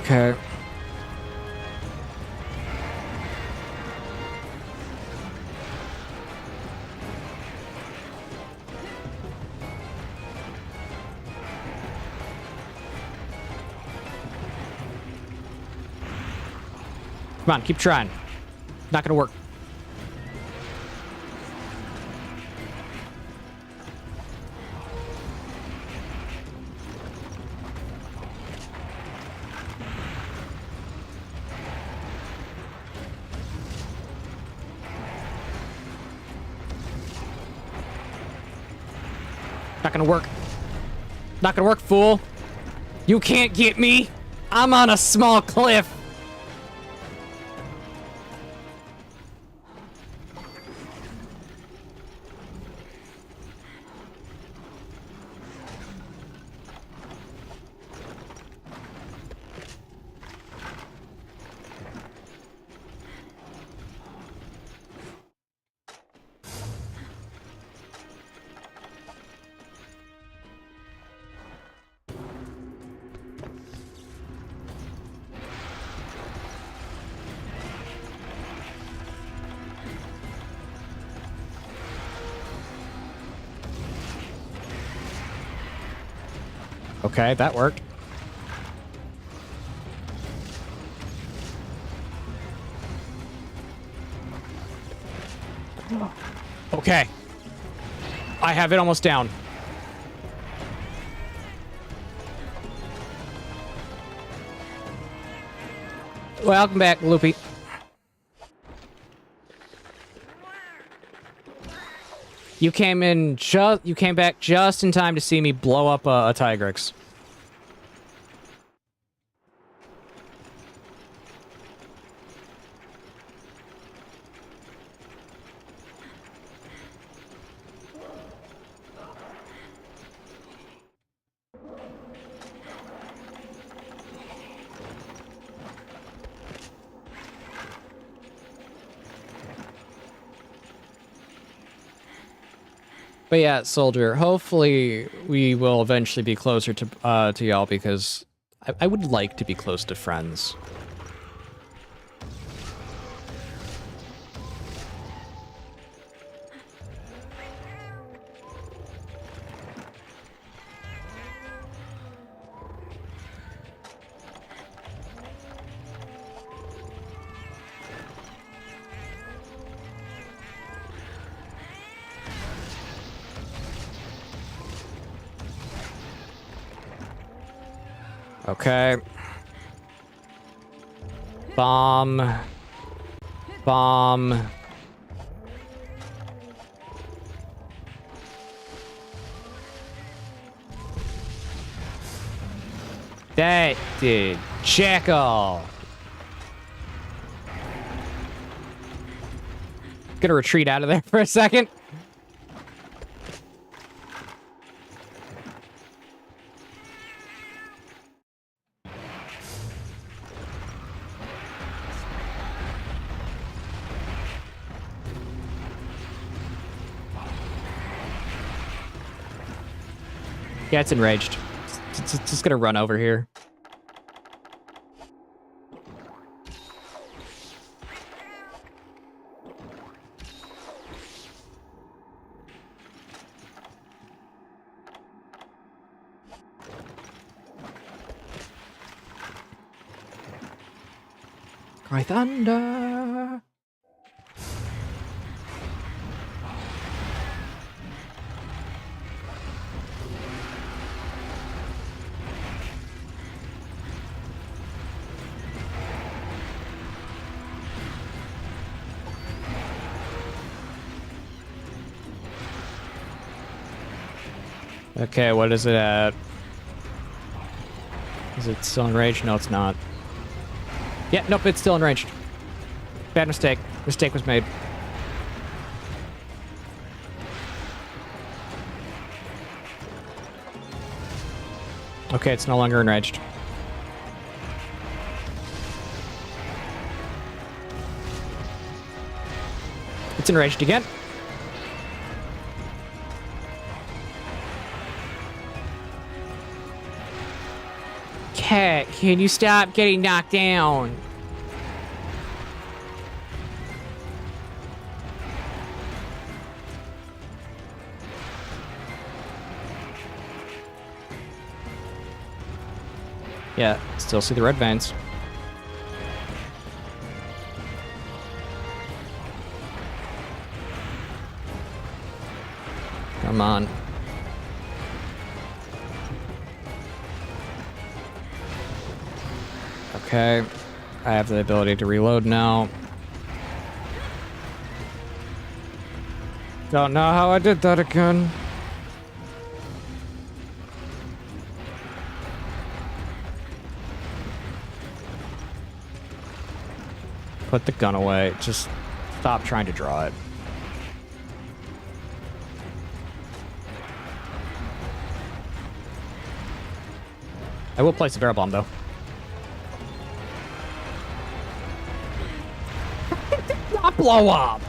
Okay. Come on, keep trying. Not gonna work. Not gonna work. Not gonna work, fool. You can't get me. I'm on a small cliff. Okay, that worked. Okay. I have it almost down. Welcome back, Loopy. You came back just in time to see me blow up a Tigrex. But yeah, soldier, hopefully we will eventually be closer to y'all, because I would like to be close to friends. Okay. Bomb. Bomb. That did jackal. Gonna retreat out of there for a second. Yeah, it's enraged. It's just gonna run over here. Cry thunder. Okay, what is it at? Is it still enraged? No, it's not. Yeah, nope, it's still enraged. Bad mistake. Mistake was made. Okay, it's no longer enraged. It's enraged again. Cat, can you stop getting knocked down? Yeah, still see the red veins. Come on. Okay. I have the ability to reload now. Don't know how I did that again. Put the gun away. Just stop trying to draw it. I will place a barrel bomb, though. Not blow up!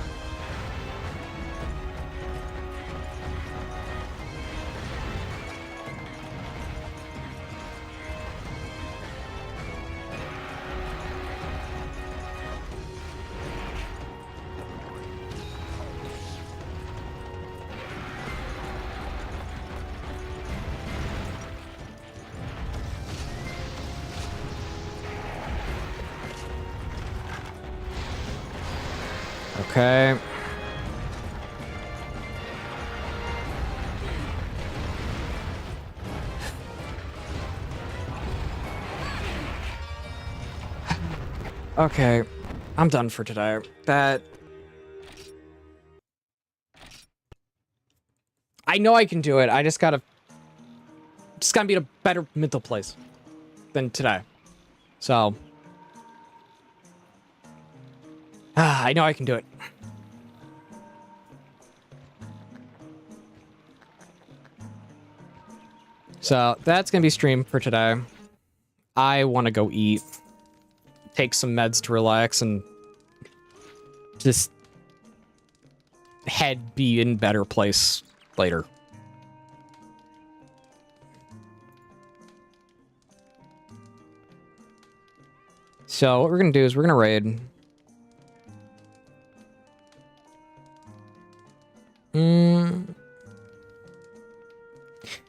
Okay. Okay. I'm done for today. I know I can do it. I just gotta be in a better mental place than today. So I know I can do it. So that's gonna be stream for today. I want to go eat, take some meds to relax, and just be in better place later. So what we're gonna do is we're gonna raid.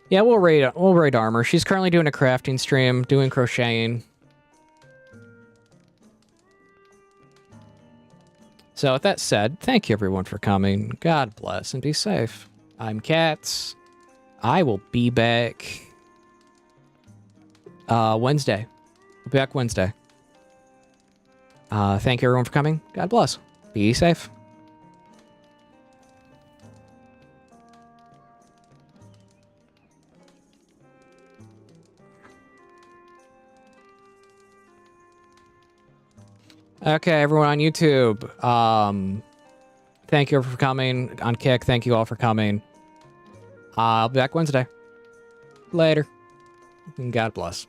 Yeah, we'll raid armor. She's currently doing a crafting stream, doing crocheting. So with that said, thank you everyone for coming. God bless and be safe. I'm Cats. I will be back Wednesday. We'll be back Wednesday. Thank you everyone for coming. God bless. Be safe. Okay, everyone on YouTube. Thank you for coming. On Kick, thank you all for coming. I'll be back Wednesday. Later. And God bless.